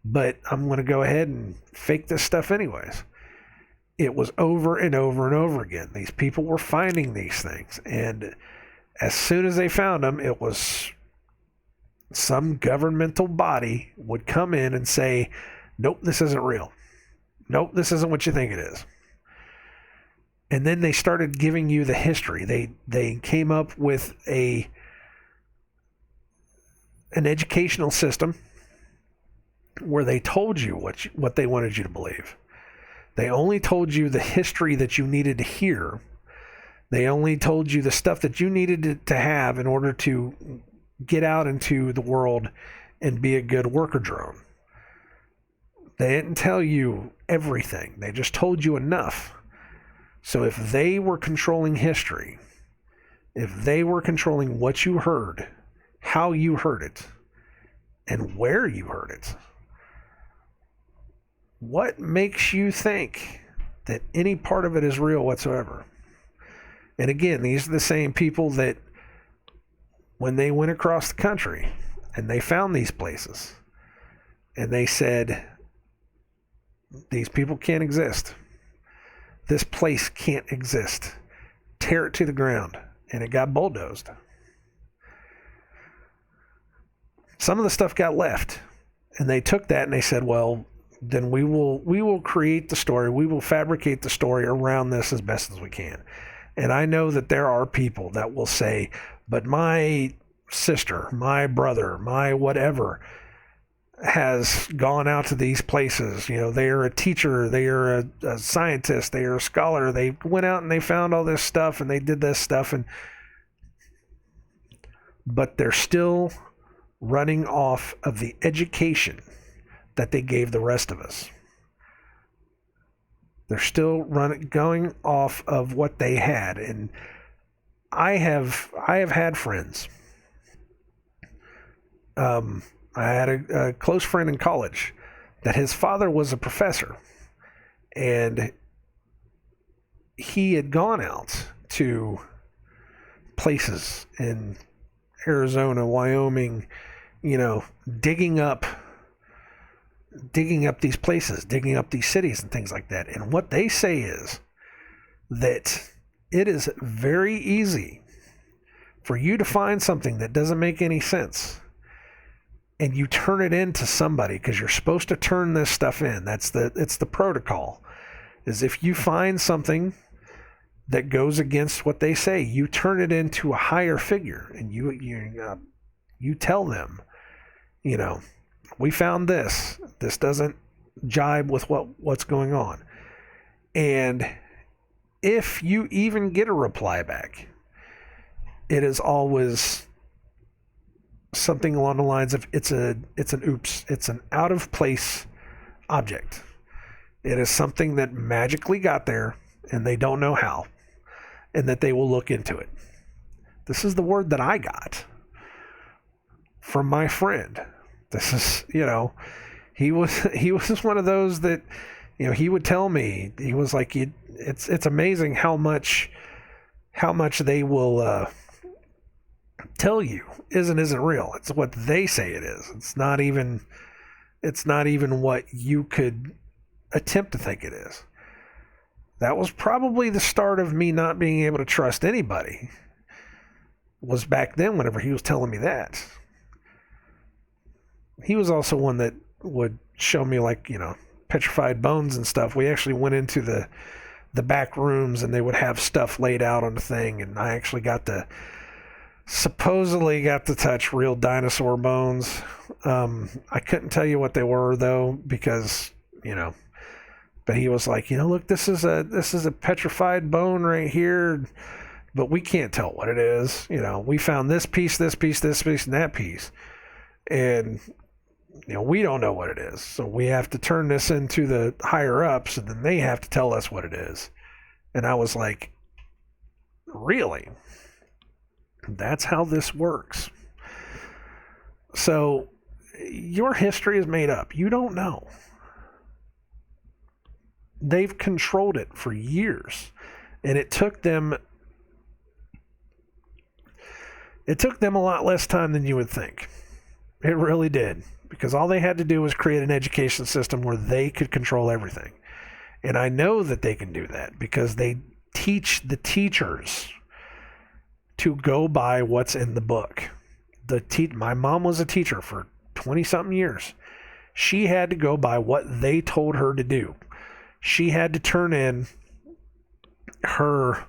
but I'm going to go ahead and fake this stuff anyways. It was over and over and over again. These people were finding these things, and as soon as they found them, it was some governmental body would come in and say, "Nope, this isn't real. Nope, this isn't what you think it is." And then they started giving you the history. They came up with an educational system where they told you what they wanted you to believe. They only told you the history that you needed to hear. They only told you the stuff that you needed to have in order to get out into the world and be a good worker drone. They didn't tell you everything. They just told you enough. So if they were controlling history, if they were controlling what you heard, how you heard it, and where you heard it, what makes you think that any part of it is real whatsoever? And again, these are the same people that when they went across the country and they found these places and they said, "These people can't exist. This place can't exist. Tear it to the ground." And it got bulldozed. Some of the stuff got left, and they took that and they said, "Well, then we will create the story. We will fabricate the story around this as best as we can." And I know that there are people that will say, "But my sister, my brother, my whatever has gone out to these places. They are a teacher, they are a scientist, they are a scholar. They went out and they found all this stuff and they did this stuff, but they're still running off of the education that they gave the rest of us. They're still going off of what they had." And I have had friends. I had a close friend in college that his father was a professor, and he had gone out to places in Arizona, Wyoming, digging up these places, digging up these cities and things like that. And what they say is that it is very easy for you to find something that doesn't make any sense and you turn it into somebody, because you're supposed to turn this stuff in. It's the protocol. Is if you find something that goes against what they say, you turn it into a higher figure, and you tell them, we found this. This doesn't jibe with what's going on. And if you even get a reply back, it is always something along the lines of it's an oops. It's an out of place object. It is something that magically got there and they don't know how, and that they will look into it. This is the word that I got from my friend. This is, he was one of those that, he would tell me, he was like, it's amazing how much they will tell you isn't real. It's what they say it is. It's not even what you could attempt to think it is. That was probably the start of me not being able to trust anybody. Was back then whenever he was telling me that. He was also one that would show me, like, petrified bones and stuff. We actually went into the back rooms and they would have stuff laid out on the thing, and I actually supposedly got to touch real dinosaur bones. I couldn't tell you what they were though, because, but he was like, look, this is a petrified bone right here, but we can't tell what it is. We found this piece, and that piece. And, we don't know what it is. So we have to turn this into the higher ups, and then they have to tell us what it is. And I was like, really? That's how this works. So your history is made up. You don't know. They've controlled it for years. And it took them a lot less time than you would think. It really did. Because all they had to do was create an education system where they could control everything. And I know that they can do that because they teach the teachers to go by what's in the book. My mom was a teacher for 20-something years. She had to go by what they told her to do. She had to turn in her,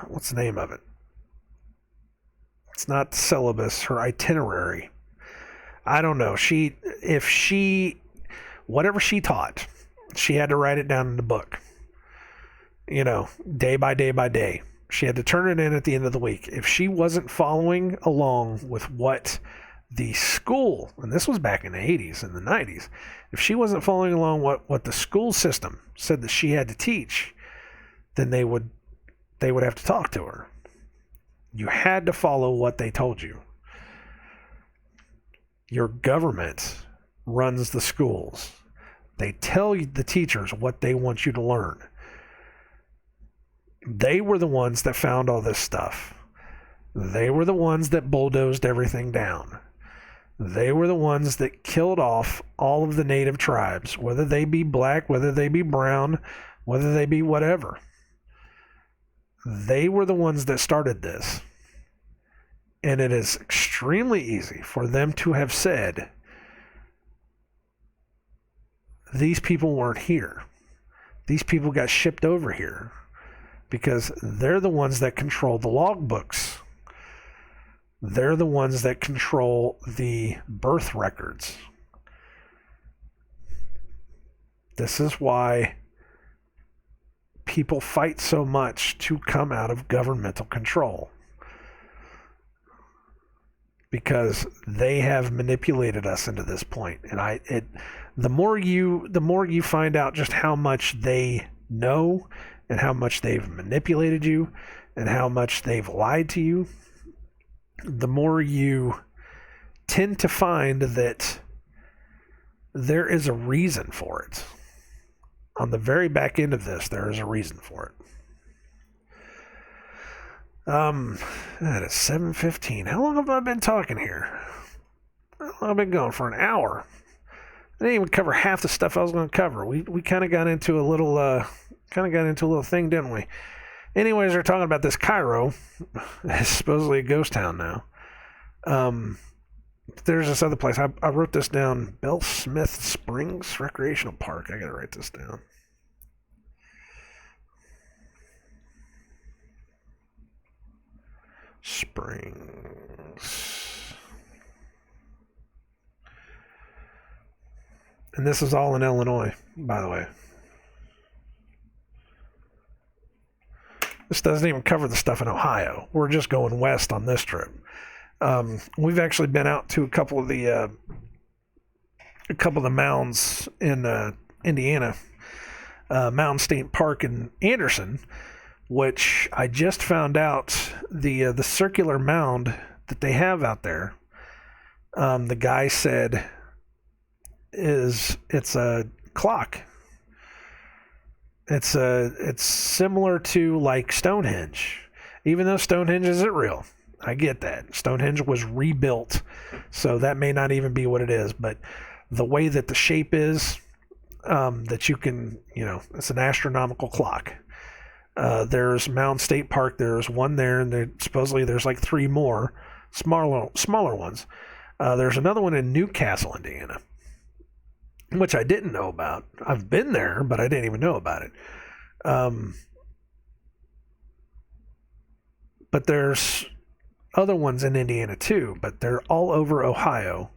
what's the name of it? It's not syllabus, her itinerary. I don't know. Whatever she taught, she had to write it down in the book. Day by day by day. She had to turn it in at the end of the week. If she wasn't following along with what the school, and this was back in the 80s and the 90s, if she wasn't following along what the school system said that she had to teach, then they would have to talk to her. You had to follow what they told you. Your government runs the schools. They tell the teachers what they want you to learn. They were the ones that found all this stuff. They were the ones that bulldozed everything down. They were the ones that killed off all of the native tribes, whether they be black, whether they be brown, whether they be whatever. They were the ones that started this. And it is extremely easy for them to have said, these people weren't here. These people got shipped over here because they're the ones that control the logbooks. They're the ones that control the birth records. This is why people fight so much to come out of governmental control. Because they have manipulated us into this point. And the more you find out just how much they know and how much they've manipulated you and how much they've lied to you, the more you tend to find that there is a reason for it. On the very back end of this, there is a reason for it. That is 7:15. How long have I been talking here? I've been going for an hour. I didn't even cover half the stuff I was going to cover. We kind of got into a little thing, didn't we? Anyways, they're talking about this Cairo. It's supposedly a ghost town now. There's this other place. I wrote this down. Bell Smith Springs Recreational Park. I gotta write this down. Springs. And this is all in Illinois, by the way. This doesn't even cover the stuff in Ohio. We're just going west on this trip. We've actually been out to a couple of the mounds in Indiana. Mountain State Park in Anderson, which I just found out the circular mound that they have out there. The guy said it's a clock. It's similar to like Stonehenge. Even though Stonehenge isn't real. I get that. Stonehenge was rebuilt, so that may not even be what it is. But the way that the shape is, that you can, it's an astronomical clock. There's Mound State Park. There's one there, and supposedly there's like 3 more smaller ones. There's another one in Newcastle, Indiana, which I didn't know about. I've been there, but I didn't even know about it. But there's other ones in Indiana too, but they're all over Ohio.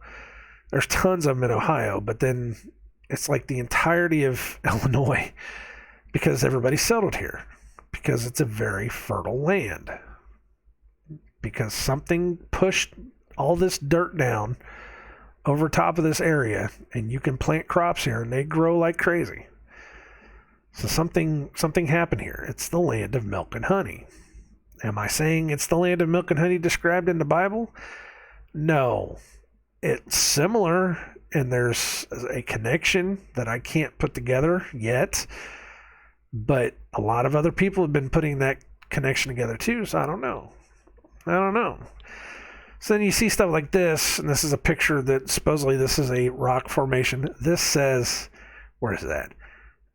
There's tons of them in Ohio, but then it's like the entirety of Illinois because everybody settled here because it's a very fertile land. Because something pushed all this dirt down over top of this area, and you can plant crops here, and they grow like crazy. So something happened here. It's the land of milk and honey. Am I saying it's the land of milk and honey described in the Bible? No. It's similar, and there's a connection that I can't put together yet. But a lot of other people have been putting that connection together too, so I don't know. So then you see stuff like this, and this is a picture that supposedly this is a rock formation. This says, where is that?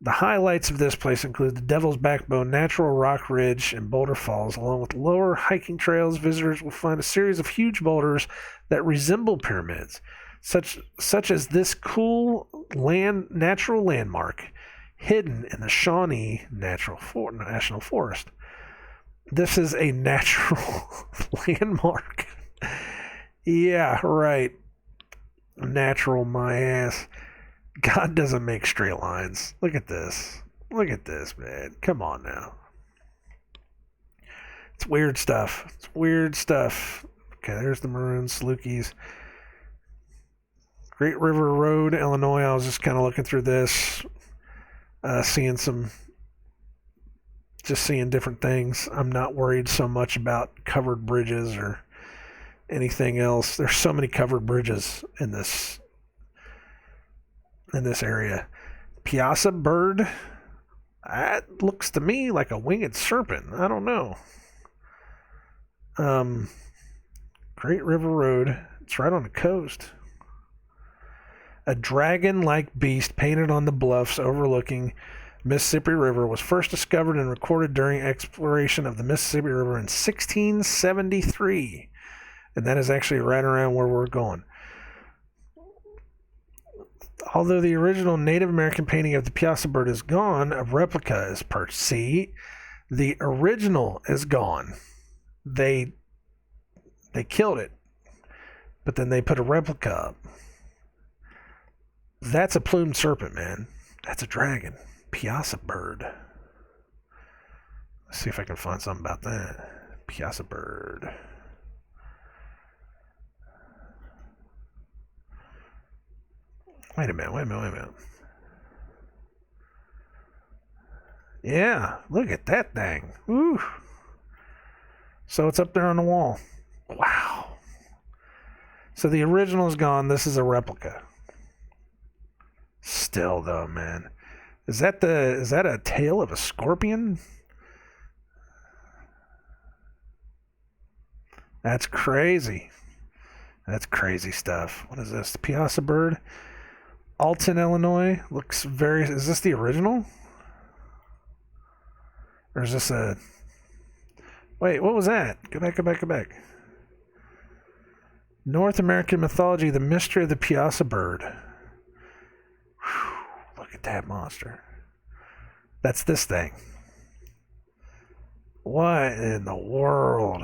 The highlights of this place include the Devil's Backbone, Natural Rock Ridge, and Boulder Falls. Along with lower hiking trails, visitors will find a series of huge boulders that resemble pyramids, such as this cool natural landmark hidden in the Shawnee National Forest. This is a natural landmark. Yeah, right. Natural, my ass. God doesn't make straight lines. Look at this, man. Come on now. It's weird stuff. Okay, there's the Maroon Salukis. Great River Road, Illinois. I was just kind of looking through this, seeing different things. I'm not worried so much about covered bridges or anything else. There's so many covered bridges in this area. Piazza Bird, that looks to me like a winged serpent. I don't know. Great River Road, it's right on the coast. A dragon-like beast painted on the bluffs overlooking Mississippi River was first discovered and recorded during exploration of the Mississippi River in 1673. And that is actually right around where we're going. Although the original Native American painting of the Piazza Bird is gone, a replica is purchased. See, the original is gone. They killed it, but then they put a replica up. That's a plumed serpent, man. That's a dragon. Piazza Bird. Let's see if I can find something about that. Piazza Bird. Wait a minute. Yeah, look at that thing. Woo. So it's up there on the wall. Wow. So the original is gone. This is a replica. Still though, man. Is that a tail of a scorpion? That's crazy. That's crazy stuff. What is this? The Piazza Bird? Alton, Illinois. Looks very... Is this the original? Or is this a... Wait, what was that? Go back. North American mythology, the mystery of the Piazza Bird. Whew, look at that monster. That's this thing. What in the world?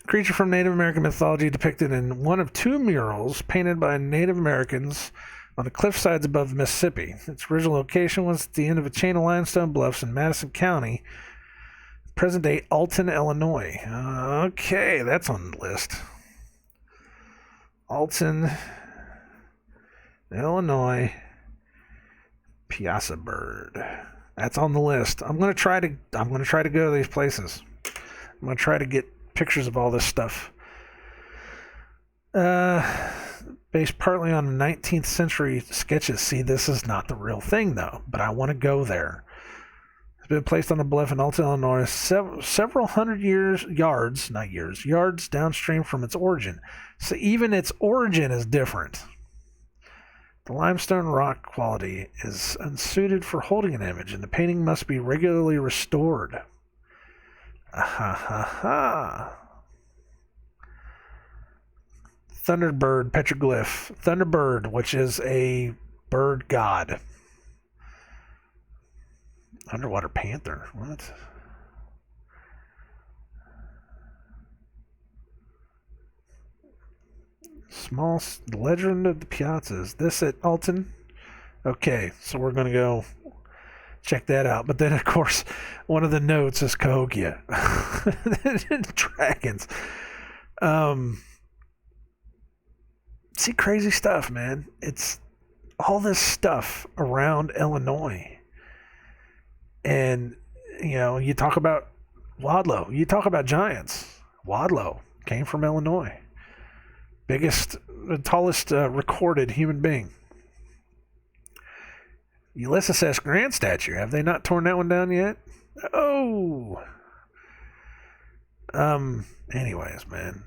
Creature from Native American mythology depicted in one of 2 murals painted by Native Americans on the cliff sides above the Mississippi. Its original location was at the end of a chain of limestone bluffs in Madison County, present-day Alton, Illinois. Okay, that's on the list. Alton, Illinois, Piazza Bird. That's on the list. I'm gonna try to go to these places. I'm gonna try to get pictures of all this stuff. Based partly on 19th century sketches. See, this is not the real thing though, but I want to go there. It's been placed on a bluff in Alton, Illinois, several hundred yards downstream from its origin. So even its origin is different. The limestone rock quality is unsuited for holding an image, and the painting must be regularly restored. Thunderbird petroglyph. Thunderbird, which is a bird god. Underwater panther. What? Small legend of the piazzas. This at Alton? Okay, so we're going to go check that out. But then, of course, one of the notes is Cahokia. Dragons. See, crazy stuff, man. It's all this stuff around Illinois. And, you know, you talk about Wadlow. You talk about giants. Wadlow came from Illinois. Tallest recorded human being. Ulysses S. Grant statue. Have they not torn that one down yet? Oh. Anyways, man.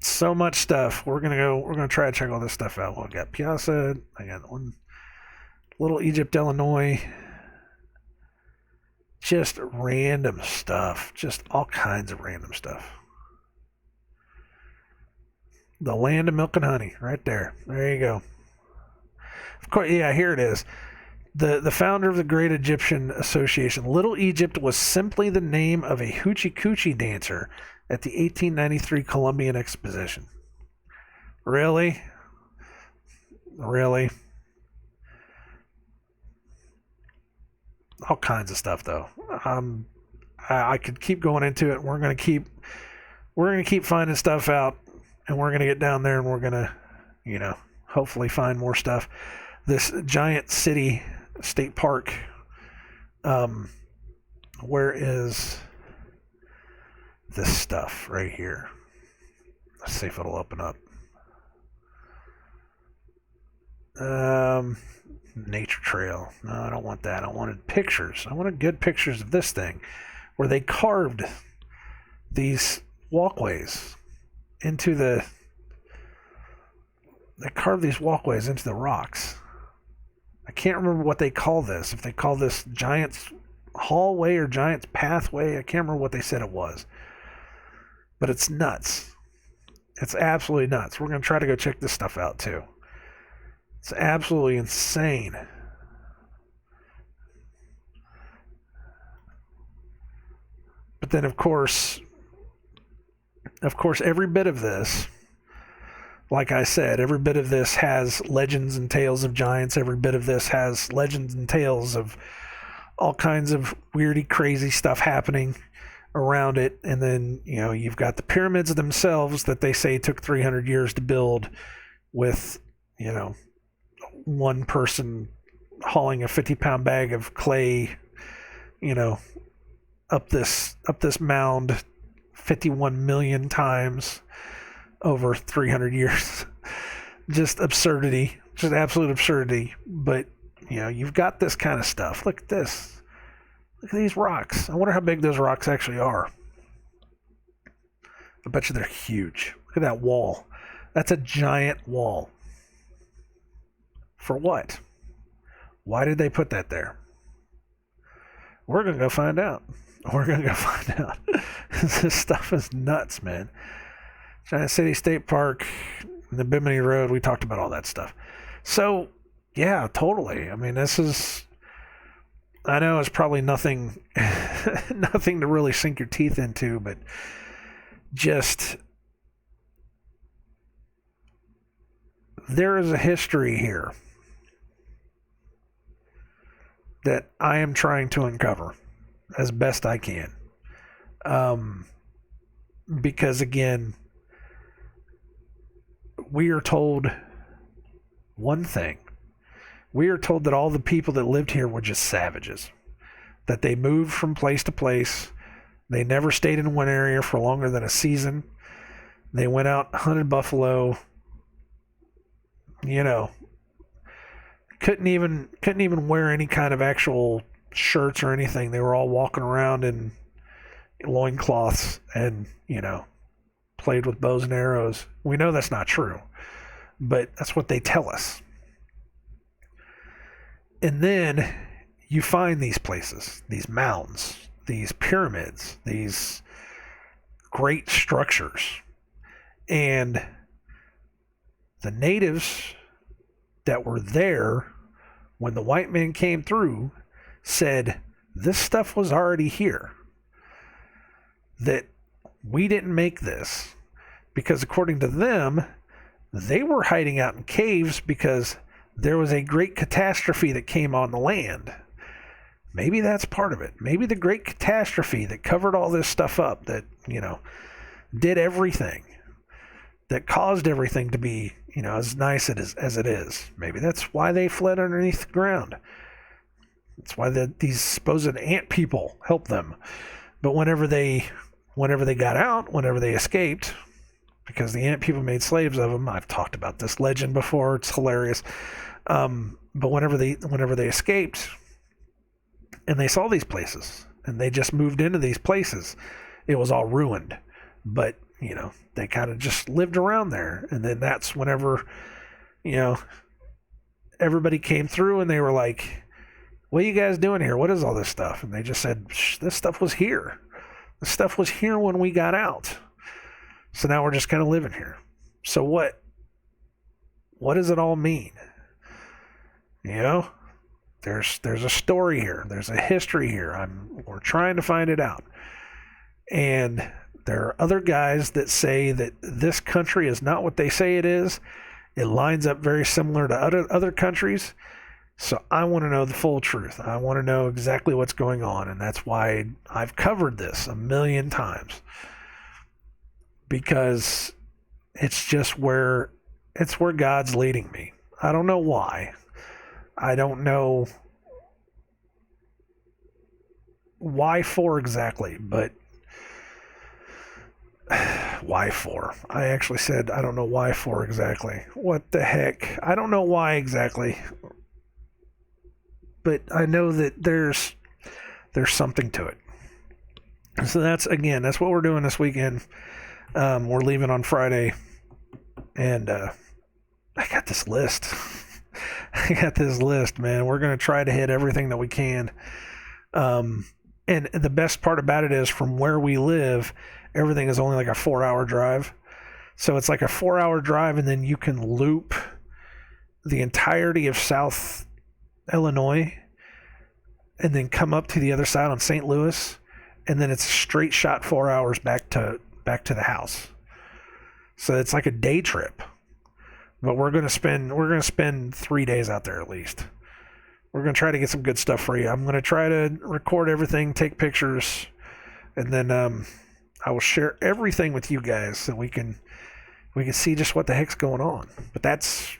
So much stuff. We're gonna try to check all this stuff out. Well, I got Piazza. I got one. Little Egypt, Illinois. Just random stuff. Just all kinds of random stuff. The land of milk and honey, right there. There you go. Of course, yeah, here it is. The founder of the Great Egyptian Association. Little Egypt was simply the name of a hoochie coochie dancer at the 1893 Columbian Exposition. Really? Really? All kinds of stuff, though. I could keep going into it. We're gonna keep finding stuff out, and we're gonna get down there, and we're gonna, hopefully find more stuff. This giant city state park. Where is this stuff right here? Let's see if it'll open up. Nature trail. No, I don't want that. I wanted pictures. I wanted good pictures of this thing where they carved these walkways into the rocks. I can't remember what they call this. If they call this Giant's Hallway or Giant's Pathway, I can't remember what they said it was. But it's nuts. It's absolutely nuts. We're going to try to go check this stuff out too. It's absolutely insane. But then, of course, every bit of this, like I said, every bit of this has legends and tales of giants. Every bit of this has legends and tales of all kinds of weirdy, crazy stuff happening around it. And then, you've got the pyramids themselves that they say took 300 years to build with, one person hauling a 50-pound bag of clay, up this mound 51 million times over 300 years. Just absurdity. Just absolute absurdity. But, you've got this kind of stuff. Look at this. Look at these rocks. I wonder how big those rocks actually are. I bet you they're huge. Look at that wall. That's a giant wall. For what? Why did they put that there? We're going to go find out. This stuff is nuts, man. Giant City State Park, the Bimini Road, we talked about all that stuff. So, yeah, totally. I mean, I know it's probably nothing to really sink your teeth into, but just, there is a history here that I am trying to uncover as best I can. Because again, we are told one thing. We are told that all the people that lived here were just savages. That they moved from place to place. They never stayed in one area for longer than a season. They went out, hunted buffalo. Couldn't even wear any kind of actual shirts or anything. They were all walking around in loincloths and, played with bows and arrows. We know that's not true, but that's what they tell us. And then you find these places, these mounds, these pyramids, these great structures. And the natives that were there when the white men came through said this stuff was already here. That we didn't make this. Because according to them, they were hiding out in caves because there was a great catastrophe that came on the land. Maybe that's part of it. Maybe the great catastrophe that covered all this stuff up, that, did everything, that caused everything to be, as nice as it is. Maybe that's why they fled underneath the ground. That's why these supposed ant people helped them. But whenever they got out, whenever they escaped, because the ant people made slaves of them. I've talked about this legend before. It's hilarious. But whenever they escaped and they saw these places and they just moved into these places, it was all ruined. But, they kind of just lived around there. And then that's whenever, everybody came through and they were like, what are you guys doing here? What is all this stuff? And they just said, this stuff was here. This stuff was here when we got out. So now we're just kind of living here. So what does it all mean? There's a story here. There's a history here. We're trying to find it out. And there are other guys that say that this country is not what they say it is. It lines up very similar to other countries. So I want to know the full truth. I want to know exactly what's going on. And that's why I've covered this a million times. Because it's where God's leading me. I don't know why. I don't know why for exactly, but why for? I actually said I don't know why for exactly. What the heck? I don't know why exactly. But I know that there's something to it. So that's what we're doing this weekend. We're leaving on Friday, and I got this list. Man. We're going to try to hit everything that we can. And the best part about it is from where we live, everything is only like a 4-hour drive. So it's like a 4-hour drive, and then you can loop the entirety of South Illinois and then come up to the other side on St. Louis, and then it's a straight shot 4 hours back to the house. So it's like a day trip. But we're gonna spend 3 days out there at least. We're gonna try to get some good stuff for you. I'm gonna try to record everything, take pictures, and then I will share everything with you guys so we can see just what the heck's going on. But that's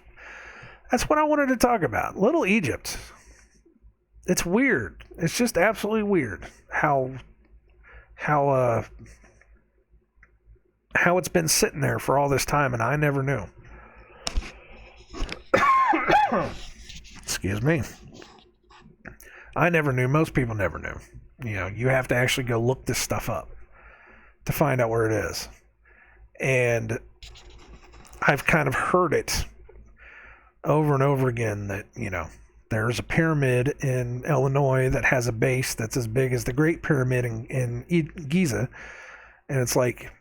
what I wanted to talk about. Little Egypt. It's weird. It's just absolutely weird how it's been sitting there for all this time, and I never knew. Excuse me. I never knew. Most people never knew. You have to actually go look this stuff up to find out where it is. And I've kind of heard it over and over again that, there's a pyramid in Illinois that has a base that's as big as the Great Pyramid in Giza. And it's like,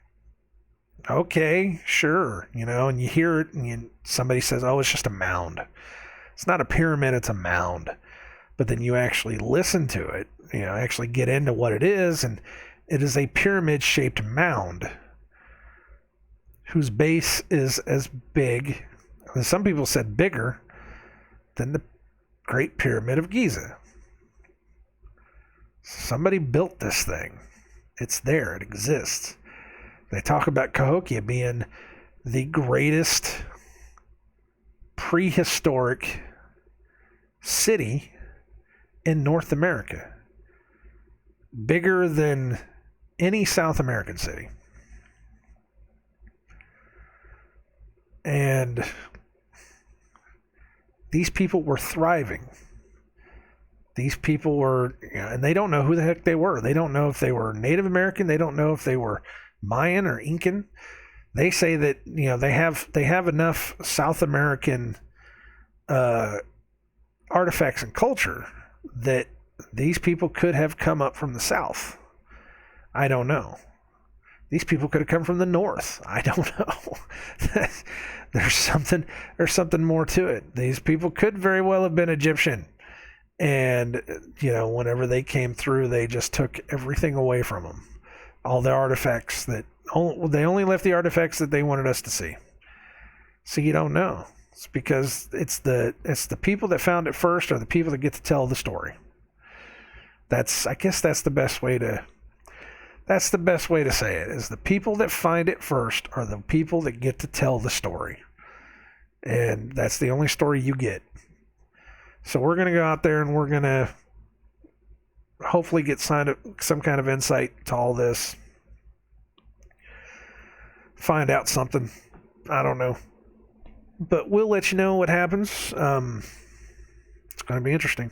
okay, sure, and you hear it and somebody says, oh, it's just a mound. It's not a pyramid, it's a mound. But then you actually listen to it, actually get into what it is, and it is a pyramid-shaped mound whose base is as big, and some people said bigger, than the Great Pyramid of Giza. Somebody built this thing. It's there. It exists. They talk about Cahokia being the greatest prehistoric city in North America. Bigger than any South American city. And these people were thriving. These people were, and they don't know who the heck they were. They don't know if they were Native American. They don't know if they were Mayan or Incan. They say that they have enough South American artifacts and culture that these people could have come up from the South. I don't know. These people could have come from the North. I don't know. There's something more to it. These people could very well have been Egyptian. And, whenever they came through, they just took everything away from them. All the artifacts they only left the artifacts that they wanted us to see. So you don't know. It's because it's the people that found it first are the people that get to tell the story. I guess that's the best way to say it, is the people that find it first are the people that get to tell the story. And that's the only story you get. So we're going to go out there and we're going to hopefully get some kind of insight to all this. Find out something. I don't know. But we'll let you know what happens. It's going to be interesting.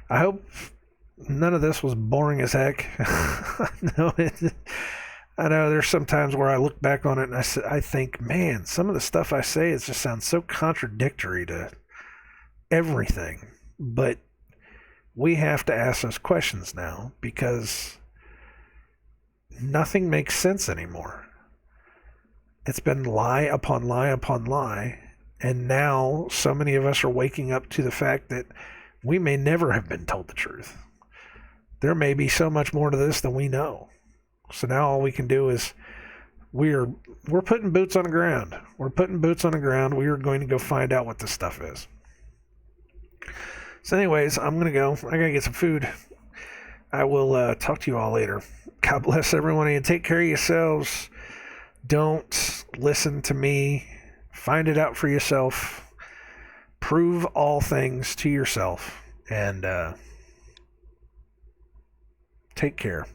I hope none of this was boring as heck. I know there's some times where I look back on it and I think, man, some of the stuff I say just sounds so contradictory to everything. But we have to ask those questions now because nothing makes sense anymore. It's been lie upon lie upon lie. And now so many of us are waking up to the fact that we may never have been told the truth. There may be so much more to this than we know. So now all we can do is we're putting boots on the ground. We're putting boots on the ground. We are going to go find out what this stuff is. So anyways, I'm going to go. I got to get some food. I will talk to you all later. God bless everyone and take care of yourselves. Don't listen to me. Find it out for yourself. Prove all things to yourself. And take care.